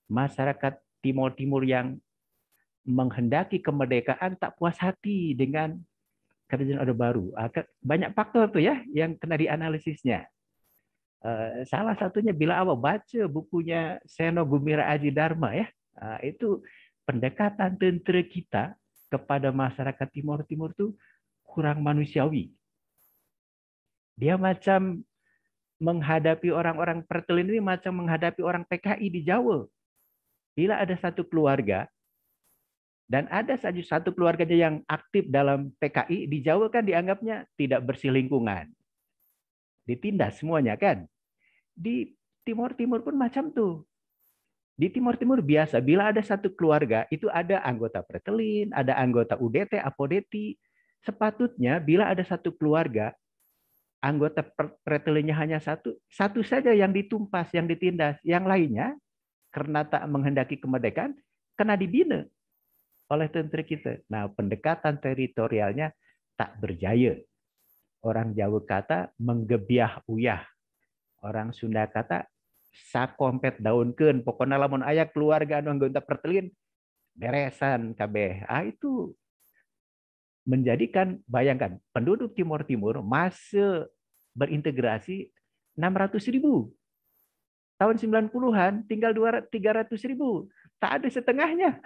masyarakat Timur yang menghendaki kemerdekaan tak puas hati dengan kerajaan Orde Baru. Banyak faktor tuh ya yang kena dianalisisnya. Salah satunya bila awak baca bukunya Seno Gumira Aji Dharma ya, itu pendekatan tentara kita kepada masyarakat Timur itu kurang manusiawi. Dia macam menghadapi orang-orang Pertelin ini macam menghadapi orang PKI di Jawa. Bila ada satu keluarga dan ada satu keluarganya yang aktif dalam PKI, di Jawa kan dianggapnya tidak bersih lingkungan. Ditindas semuanya kan. Di Timur pun macam tuh. Di Timur biasa, bila ada satu keluarga, itu ada anggota Pretelin, ada anggota UDT, Apodeti. Sepatutnya bila ada satu keluarga, anggota Pretelinnya hanya satu saja yang ditumpas, yang ditindas. Yang lainnya, karena tak menghendaki kemerdekaan, kena dibina oleh tentara kita. Nah, pendekatan teritorialnya tak berjaya. Orang Jawa kata menggebiah uyah. Orang Sunda kata sakompet daunkeun, pokoknya lamun aya keluarga anu anggota Pertelin beresan kabeh. Itu menjadikan, bayangkan, penduduk Timur masa berintegrasi 600.000. Tahun 90-an tinggal 300.000. Tak ada setengahnya.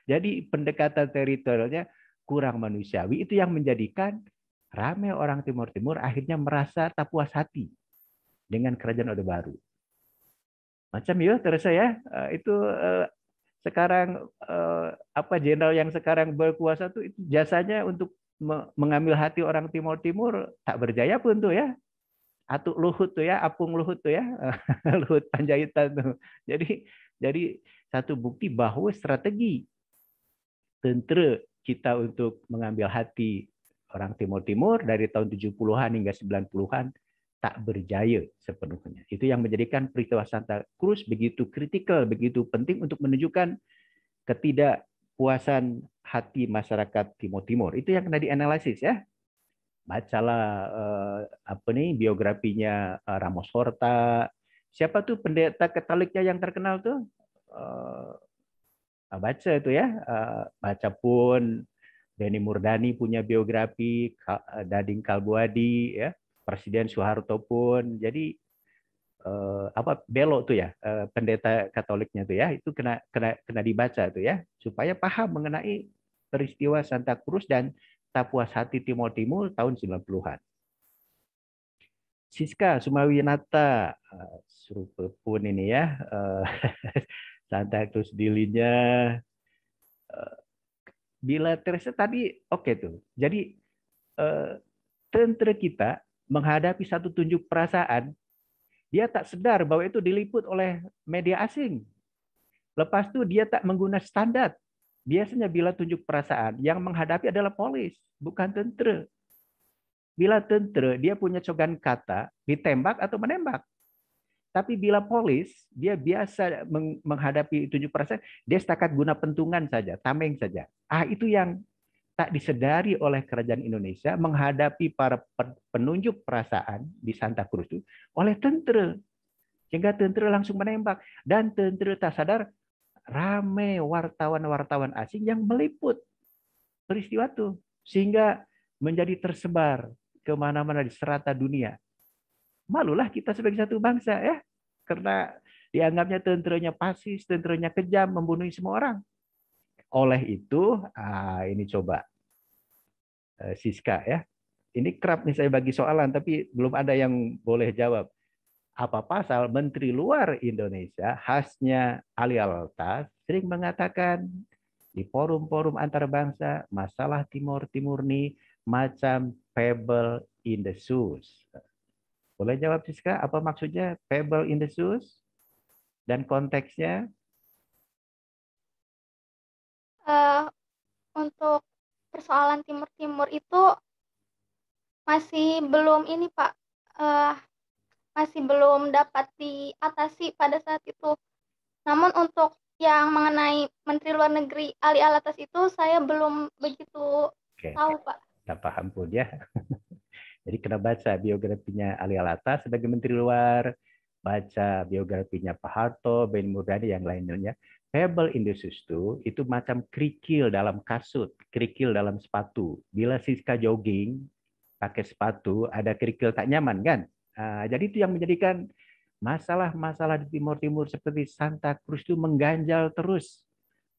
Jadi pendekatan teritorialnya kurang manusiawi. Itu yang menjadikan ramai orang Timur akhirnya merasa tak puas hati dengan kerajaan Orde Baru. Macam ya terasa ya, itu sekarang jenderal yang sekarang berkuasa itu jasanya untuk mengambil hati orang Timur tak berjaya pun tuh ya. Atuk Luhut tuh ya, Apung Luhut tuh ya, Luhut Panjaitan tuh. Jadi satu bukti bahwa strategi tentara kita untuk mengambil hati orang Timur dari tahun 70-an hingga 90-an tak berjaya sepenuhnya. Itu yang menjadikan peristiwa Santa Cruz begitu kritikal, begitu penting untuk menunjukkan ketidakpuasan hati masyarakat Timur. Itu yang kena dianalisis ya. Bacalah biografinya Ramos Horta. Siapa tuh pendeta Katoliknya yang terkenal tuh? Baca itu ya. Baca pun Beni Murdani punya biografi, Dading Kalbuadi ya. Presiden Soeharto pun, jadi belok tuh ya, pendeta Katoliknya tuh ya, itu kena dibaca tuh ya, supaya paham mengenai peristiwa Santa Cruz dan tak puas hati Timur tahun 90-an. Siska Sumawinata, serupa pun ini ya, Santa Cruz dilinya, bila Teresa tadi oke tuh, jadi tentara kita menghadapi satu tunjuk perasaan, dia tak sadar bahwa itu diliput oleh media asing. Lepas itu dia tak menggunakan standar Biasanya bila tunjuk perasaan, yang menghadapi adalah polis, bukan tentara. Bila tentara, dia punya cogan kata, ditembak atau menembak. Tapi bila polis, dia biasa menghadapi tunjuk perasaan, dia setakat guna pentungan saja, tameng saja. Itu yang tak disedari oleh kerajaan Indonesia menghadapi para penunjuk perasaan di Santa Cruz itu oleh tentara. Sehingga tentara langsung menembak. Dan tentara tak sadar, ramai wartawan-wartawan asing yang meliput peristiwa itu. Sehingga menjadi tersebar kemana-mana di serata dunia. Malulah kita sebagai satu bangsa ya. Karena dianggapnya tentaranya fasis, tentaranya kejam, membunuh semua orang. Oleh itu, ini coba Siska ya. Ini kerap nih saya bagi soalan, tapi belum ada yang boleh jawab. Apa pasal Menteri Luar Indonesia, khasnya Ali Alatas, sering mengatakan di forum-forum antar bangsa, masalah Timur Murni macam pebble in the shoes. Boleh jawab Siska, apa maksudnya pebble in the shoes? Dan konteksnya? Untuk persoalan Timur itu masih belum ini Pak, masih belum dapat diatasi pada saat itu. Namun untuk yang mengenai Menteri Luar Negeri Ali Alatas itu saya belum begitu tahu Pak. Tak paham pun ya. Jadi kena baca biografinya Ali Alatas sebagai Menteri Luar, baca biografinya Pak Harto, Ben Murdani, yang lainnya. Pebble in the shoes itu macam kerikil dalam kasut, kerikil dalam sepatu. Bila Siska jogging, pakai sepatu, ada kerikil tak nyaman kan? Jadi itu yang menjadikan masalah-masalah di Timur seperti Santa Cruz itu mengganjal terus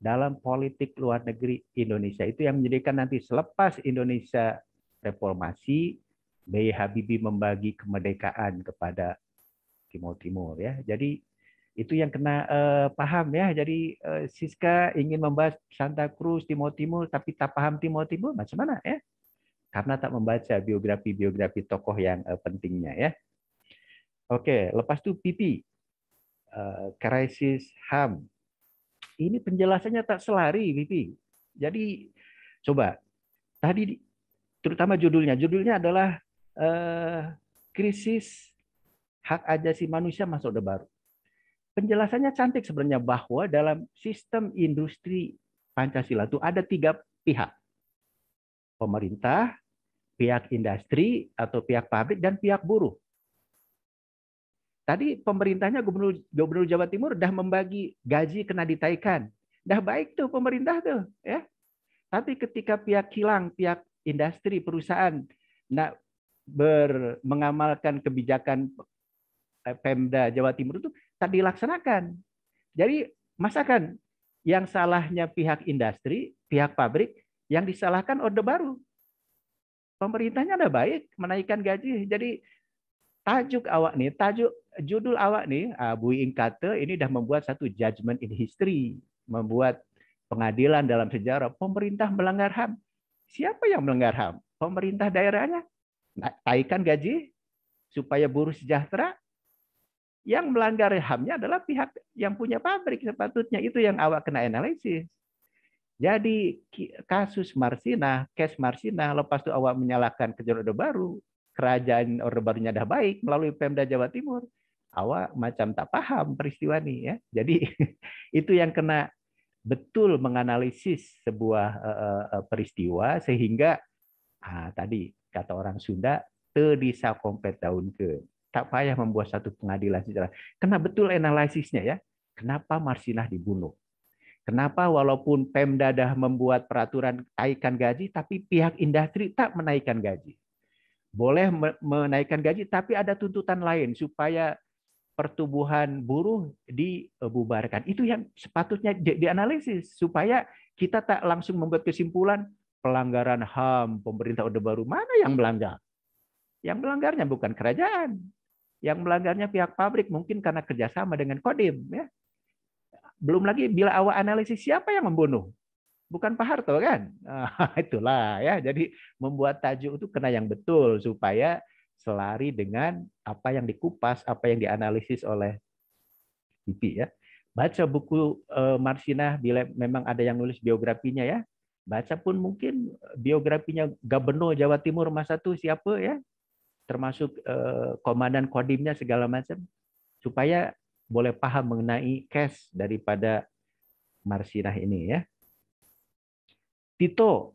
dalam politik luar negeri Indonesia. Itu yang menjadikan nanti selepas Indonesia reformasi, B.J. Habibie membagi kemerdekaan kepada Timur ya. Jadi itu yang kena paham ya. Jadi Siska ingin membahas Santa Cruz, Timur tapi tak paham Timur macam mana ya? Karena tak membaca biografi tokoh yang pentingnya ya. Oke, lepas itu PP, krisis HAM. Ini penjelasannya tak selari, PP. Jadi coba tadi terutama judulnya adalah krisis hak asasi manusia masa Orde Baru. Penjelasannya cantik sebenarnya bahwa dalam sistem industri Pancasila itu ada 3 pihak. Pemerintah, pihak industri atau pihak pabrik, dan pihak buruh. Tadi pemerintahnya Gubernur Jawa Timur dah membagi gaji kena ditaikan. Dah baik tuh pemerintah tuh, ya. Tapi ketika pihak kilang, pihak industri, perusahaan nak mengamalkan kebijakan Pemda Jawa Timur itu tak dilaksanakan. Jadi masakan yang salahnya pihak industri, pihak pabrik, yang disalahkan Orde Baru. Pemerintahnya ada baik menaikkan gaji. Jadi judul awak nih, Bui Inkate ini dah membuat satu judgment in history, membuat pengadilan dalam sejarah. Pemerintah melanggar HAM. Siapa yang melanggar HAM? Pemerintah daerahnya. Naikkan gaji supaya buruh sejahtera. Yang melanggar HAM-nya adalah pihak yang punya pabrik sepatutnya. Itu yang awak kena analisis. Jadi kasus Marsinah, case Marsinah, lepas itu awak menyalahkan kerajaan Orde Baru, kerajaan Orde Barunya dah baik melalui Pemda Jawa Timur. Awak macam tak paham peristiwa ini ya. Jadi itu yang kena betul menganalisis sebuah peristiwa sehingga tadi kata orang Sunda teu disa kompet daun ke. Tak payah membuat satu pengadilan sejarah. Kena betul analisisnya ya. Kenapa Marsinah dibunuh? Kenapa walaupun Pemda dah membuat peraturan naikkan gaji, tapi pihak industri tak menaikkan gaji? Boleh menaikkan gaji, tapi ada tuntutan lain supaya pertumbuhan buruh dibubarkan. Itu yang sepatutnya dianalisis supaya kita tak langsung membuat kesimpulan pelanggaran HAM pemerintah Orde Baru. Mana yang melanggar? Yang melanggarnya bukan kerajaan. Yang melanggarnya pihak pabrik, mungkin karena kerjasama dengan Kodim. Ya. Belum lagi bila awak analisis siapa yang membunuh. Bukan Pak Harto kan? Itulah ya. Jadi membuat tajuk itu kena yang betul supaya selari dengan apa yang dikupas, apa yang dianalisis oleh PP ya. Baca buku Marsinah bila memang ada yang nulis biografinya ya. Baca pun mungkin biografinya Gubernur Jawa Timur masa itu siapa ya, termasuk komandan kodimnya segala macam, supaya boleh paham mengenai case daripada Marsinah ini ya. Tito,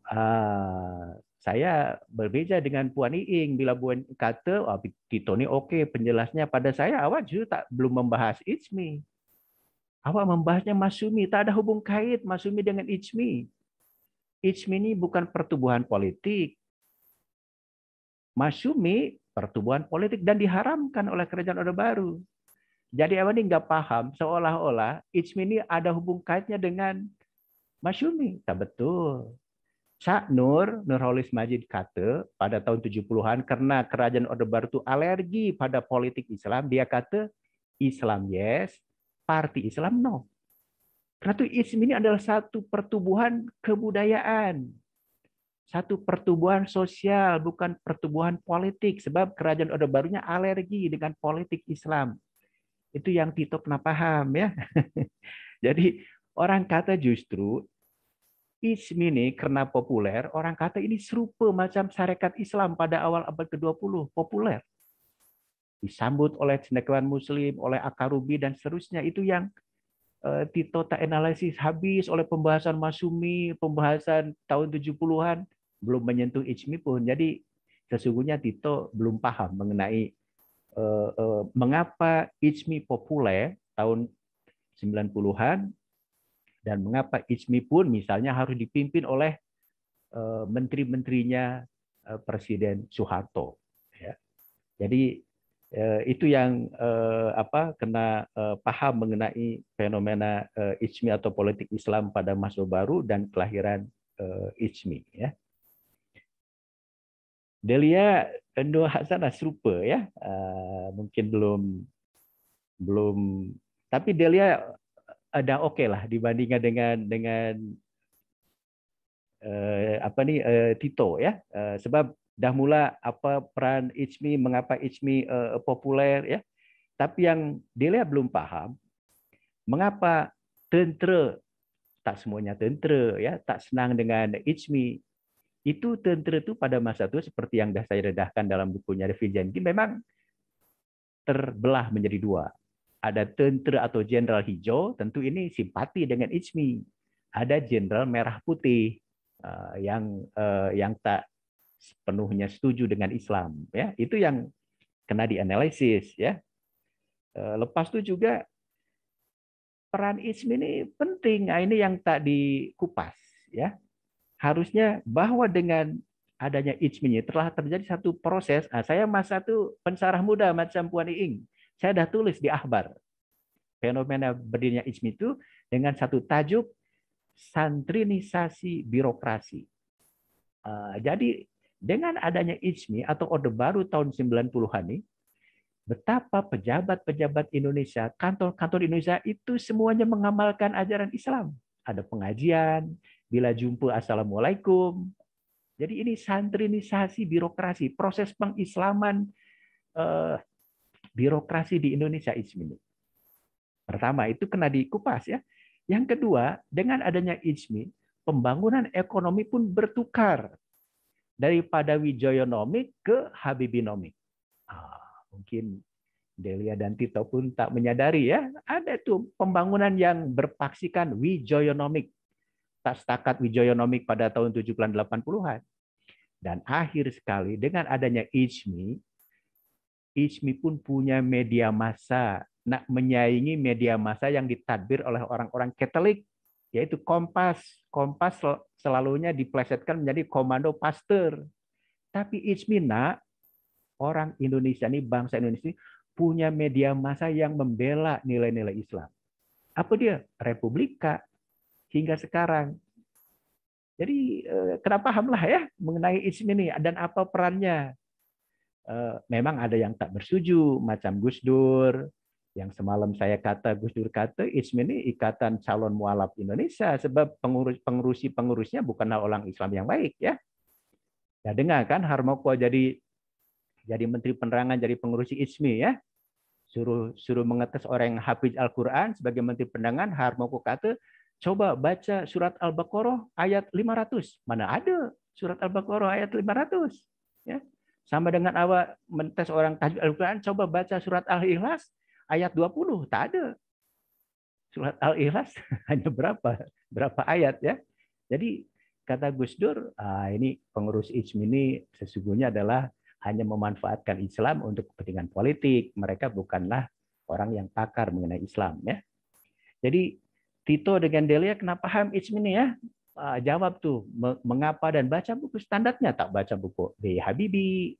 saya berbeda dengan Puan Iing bila Puan kata, oh, Tito ini oke penjelasnya. Pada saya awak juga belum membahas Ijmi. Awak membahasnya Masyumi, tak ada hubung kait Masyumi dengan Ijmi. Ijmi ini bukan pertubuhan politik. Masyumi pertubuhan politik dan diharamkan oleh Kerajaan Orde Baru. Jadi awak ini nggak paham seolah-olah Ijmi ini ada hubung kaitnya dengan Masyumi. Tak betul. Cak Nurholis Majid kata pada tahun 70-an karena Kerajaan Orde Baru itu alergi pada politik Islam, dia kata Islam yes, parti Islam no. Karena itu Ijmi ini adalah satu pertubuhan kebudayaan. Satu pertubuhan sosial, bukan pertubuhan politik. Sebab Kerajaan Orde Barunya alergi dengan politik Islam. Itu yang Tito pernah paham ya. Jadi orang kata justru Ijmi ini karena populer, orang kata ini serupa macam Sarekat Islam pada awal abad ke-20, populer. Disambut oleh cendekiawan Muslim, oleh Akarubi dan seterusnya. Itu yang Tito tak analisis habis oleh pembahasan Masyumi, pembahasan tahun 70-an, belum menyentuh Ijmi pun. Jadi sesungguhnya Tito belum paham mengenai mengapa Ijmi populer tahun 90-an dan mengapa Ijmi pun misalnya harus dipimpin oleh menteri-menterinya Presiden Soeharto. Ya. Jadi itu yang kena paham mengenai fenomena Ijmi atau politik Islam pada masa baru dan kelahiran Ijmi. Ya. Delia Nur Hasanah serupa ya, mungkin belum, tapi Delia ada oke lah dibandingkan dengan Tito ya, sebab dah mula apa peran Ijmi, mengapa Ijmi populer ya. Tapi yang Delia belum paham mengapa tentera, tak semuanya tentera ya, tak senang dengan Ijmi. Itu tentera itu pada masa itu seperti yang dah saya redahkan dalam bukunya Revigenki memang terbelah menjadi dua. Ada tentera atau jenderal hijau, tentu ini simpati dengan Ijmi. Ada jenderal merah putih yang tak sepenuhnya setuju dengan Islam ya. Itu yang kena dianalisis ya. Lepas itu juga peran Ijmi ini penting. Nah, ini yang tak dikupas ya. Harusnya bahwa dengan adanya Ijmi ini telah terjadi satu proses. Nah, saya masa itu pensarah muda macam Puan Iing. Saya dah tulis di Akhbar fenomena berdirinya Ijmi itu dengan satu tajuk santrinisasi birokrasi. Jadi dengan adanya Ijmi atau Orde Baru tahun 90-an ini, betapa pejabat-pejabat Indonesia, kantor-kantor Indonesia itu semuanya mengamalkan ajaran Islam. Ada pengajian, bila jumpa Assalamualaikum. Jadi ini santrinisasi birokrasi, proses pengislaman birokrasi di Indonesia Ijmi ini. Pertama, itu kena dikupas ya. Yang kedua, dengan adanya Ijmi, pembangunan ekonomi pun bertukar daripada Wijoyonomik ke Habibinomik. Mungkin Delia dan Tito pun tak menyadari ya, ada tuh pembangunan yang berpaksikan Wijoyonomik. Tak setakat Wijoyonomik pada tahun 70-an 80-an. Dan akhir sekali dengan adanya Ijmi, Ijmi pun punya media massa, nak menyaingi media massa yang ditadbir oleh orang-orang Katolik, yaitu Kompas. Kompas selalunya diplesetkan menjadi Komando Pasteur. Tapi Ijmi nak, orang Indonesia ini, bangsa Indonesia punya media massa yang membela nilai-nilai Islam. Apa dia? Republika hingga sekarang. Jadi kena pahamlah ya mengenai Ijmi ini dan apa perannya. Memang ada yang tak bersetuju, macam Gus Dur, yang semalam saya kata, Gus Dur kata Ijmi ini ikatan calon mualaf Indonesia sebab pengurusnya bukanlah orang Islam yang baik ya. Ya dengar kan Harmoko jadi Menteri Penerangan, jadi pengurus Ijmi ya. suruh mengetes orang yang hafiz Al-Quran sebagai menteri pendangan, Harmoko kata, coba baca surat Al-Baqarah ayat 500. Mana ada surat Al-Baqarah ayat 500? Ya. Sama dengan awak mentes orang tahfidz Al-Quran, coba baca surat Al-Ikhlas ayat 20. Tak ada. Surat Al-Ikhlas hanya berapa ayat ya. Jadi kata Gus Dur, ini pengurus IJMI ini sesungguhnya adalah hanya memanfaatkan Islam untuk kepentingan politik. Mereka bukanlah orang yang pakar mengenai Islam ya. Jadi Tito dengan Delia kenapa paham IJMI ini ya? Jawab tuh mengapa dan baca buku standarnya, tak baca buku B. Habibie,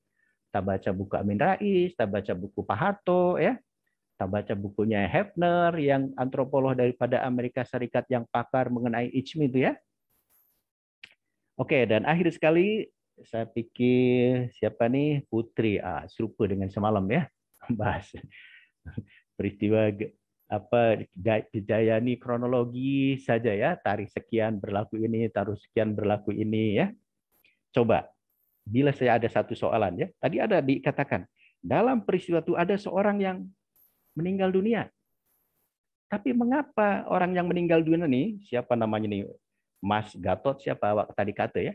tak baca buku Amin Rais, tak baca buku Pak Harto ya. Tak baca bukunya Hefner yang antropolog daripada Amerika Serikat yang pakar mengenai IJMI itu ya. Oke, dan akhir sekali saya pikir siapa nih Putri, serupa dengan semalam ya, bahas peristiwa kejayaan kronologi saja ya, tarik sekian berlaku ini, taruh sekian berlaku ini ya. Coba, bila saya ada satu soalan ya, tadi ada dikatakan dalam peristiwa itu ada seorang yang meninggal dunia. Tapi mengapa orang yang meninggal dunia nih, siapa namanya nih, Mas Gatot siapa awak tadi kata ya?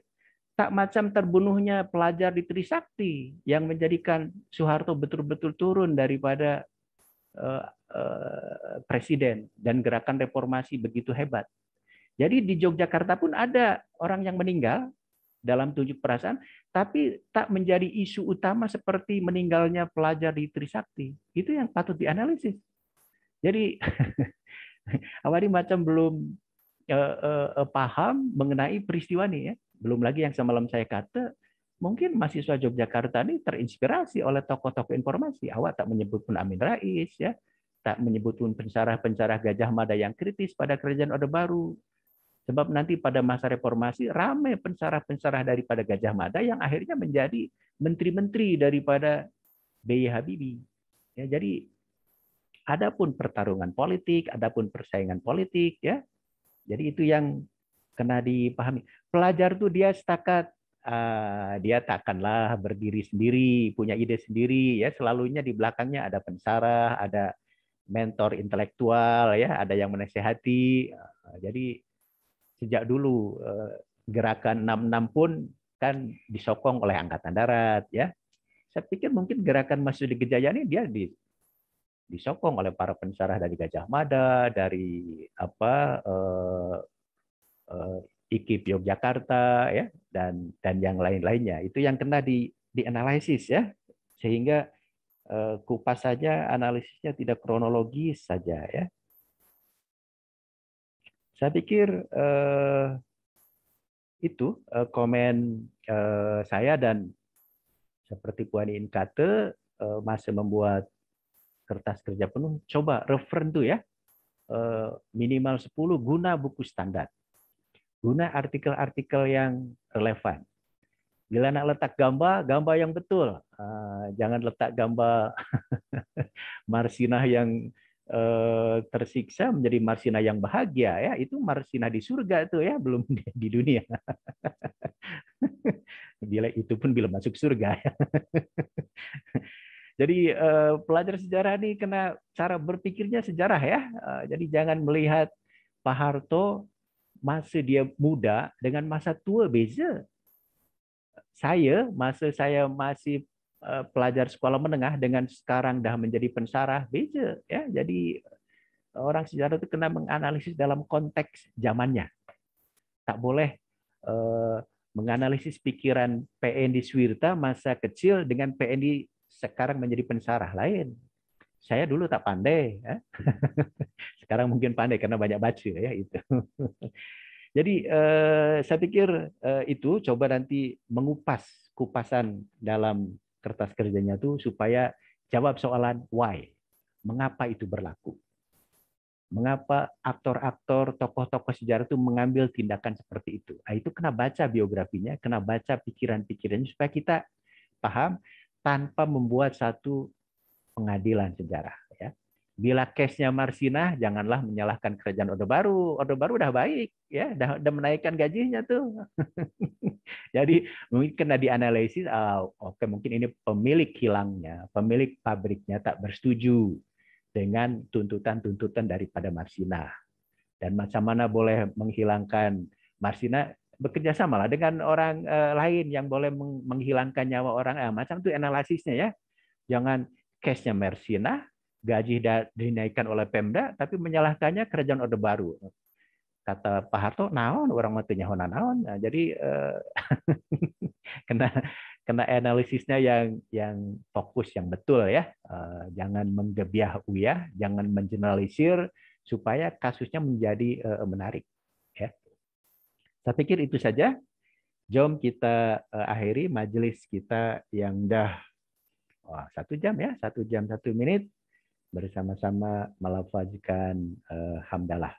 Tak macam terbunuhnya pelajar di Trisakti yang menjadikan Soeharto betul-betul turun daripada presiden dan gerakan reformasi begitu hebat. Jadi di Yogyakarta pun ada orang yang meninggal dalam tunjuk perasaan, tapi tak menjadi isu utama seperti meninggalnya pelajar di Trisakti. Itu yang patut dianalisis. Jadi awalnya macam belum paham mengenai peristiwa ini ya. Belum lagi yang semalam saya kata, mungkin mahasiswa Yogyakarta ini terinspirasi oleh tokoh-tokoh informasi. Awak tak menyebut pun Amin Rais, ya, tak menyebut pun pensyarah-pensyarah Gajah Mada yang kritis pada kerajaan Orde Baru. Sebab nanti pada masa reformasi ramai pensyarah-pensyarah daripada Gajah Mada yang akhirnya menjadi menteri-menteri daripada B.J. Habibie. Ya, jadi adapun pertarungan politik, adapun persaingan politik, ya. Jadi itu yang kena dipahami. Pelajar tuh dia setakat dia takkanlah berdiri sendiri, punya ide sendiri, ya. Selalunya di belakangnya ada pensyarah, ada mentor intelektual, ya, ada yang menasehati. Jadi sejak dulu gerakan 66 pun kan disokong oleh Angkatan Darat, ya. Saya pikir mungkin gerakan Masudi Gejaya ini dia disokong oleh para pensyarah dari Gajah Mada, dari IKIP Yogyakarta, ya, dan yang lain-lainnya. Itu yang kena dianalisis, ya, sehingga kupas saja analisisnya tidak kronologis saja, ya. Saya pikir itu komen saya, dan seperti Puan Iin kata, masih membuat kertas kerja penuh, coba referen tuh ya, minimal 10 guna buku standar. Guna artikel-artikel yang relevan. Bila nak letak gambar yang betul. Jangan letak gambar Marsinah yang tersiksa menjadi Marsinah yang bahagia, ya. Itu Marsinah di surga tuh, ya, belum di dunia. Bila itu pun bila masuk surga. Jadi pelajar sejarah ini kena cara berpikirnya sejarah, ya. Jadi jangan melihat Pak Harto masa dia muda dengan masa tua beza. Masa saya masih pelajar sekolah menengah dengan sekarang dah menjadi pensyarah beza, ya. Jadi orang sejarah itu kena menganalisis dalam konteks zamannya. Tak boleh menganalisis pikiran PND Suwirta masa kecil dengan PND sekarang menjadi pensyarah lain. Saya dulu tak pandai, ya. Sekarang mungkin pandai karena banyak baca, ya, itu. Jadi saya pikir itu coba nanti mengupas kupasan dalam kertas kerjanya itu supaya jawab soalan why, mengapa itu berlaku, mengapa aktor-aktor, tokoh-tokoh sejarah itu mengambil tindakan seperti itu. Nah, itu kena baca biografinya, kena baca pikiran-pikirannya supaya kita paham tanpa membuat satu pengadilan sejarah, ya. Bila case-nya Marsinah, janganlah menyalahkan kerajaan Orde Baru. Orde Baru udah baik, ya, udah menaikkan gajinya tuh. Jadi mungkin kena dianalisis, oke, mungkin ini pemilik kilangnya, pemilik pabriknya tak bersetuju dengan tuntutan-tuntutan daripada Marsinah. Dan macam mana boleh menghilangkan Marsinah, bekerja sama lah dengan orang lain yang boleh menghilangkan nyawa orang. Macam itu analisisnya ya. Jangan case-nya Marsinah, gaji dinaikkan oleh Pemda, tapi menyalahkannya kerajaan Orde Baru. Kata Pak Harto, naon orang matinya hona naon. Nah, jadi kena analisisnya yang fokus, yang betul ya. Jangan menggebiah uyah, jangan mengeneralisir supaya kasusnya menjadi menarik. Ya. Saya pikir itu saja. Jom kita akhiri majelis kita yang dah 1 jam ya, 1 jam 1 menit. Bersama-sama melafazkan hamdalah.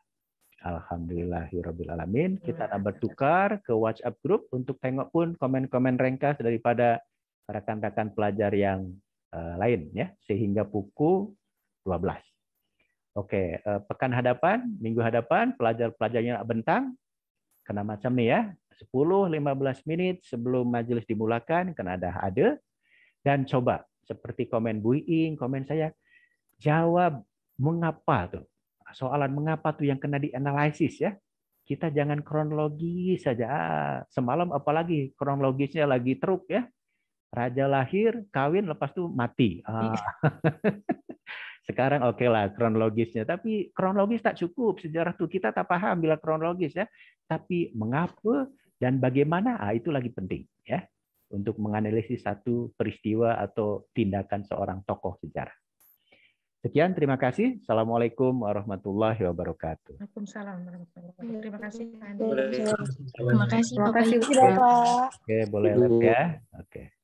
Alhamdulillahirrabbilalamin. Kita akan bertukar ke WhatsApp group untuk tengok pun komen-komen ringkas daripada rekan-rekan pelajar yang lain ya, sehingga pukul 12. Oke, pekan hadapan, minggu hadapan pelajar-pelajarnya bentang kena macam nih ya. 10-15 menit sebelum majelis dimulakan kena ada dan coba seperti komen Bu Iing, komen saya, jawab mengapa tuh. Soalan mengapa tuh yang kena dianalisis ya. Kita jangan kronologis saja. Semalam apalagi kronologisnya lagi teruk ya. Raja lahir, kawin, lepas itu mati. Sekarang oke lah kronologisnya. Tapi kronologis tak cukup. Sejarah tuh kita tak paham bila kronologis ya. Tapi mengapa dan bagaimana, itu lagi penting ya. Untuk menganalisis satu peristiwa atau tindakan seorang tokoh sejarah. Sekian, terima kasih. Assalamualaikum warahmatullahi wabarakatuh. Waalaikumsalam warahmatullahi wabarakatuh. Terima kasih. Terima kasih, Bapak. Bapak. Oke, boleh ya. Oke.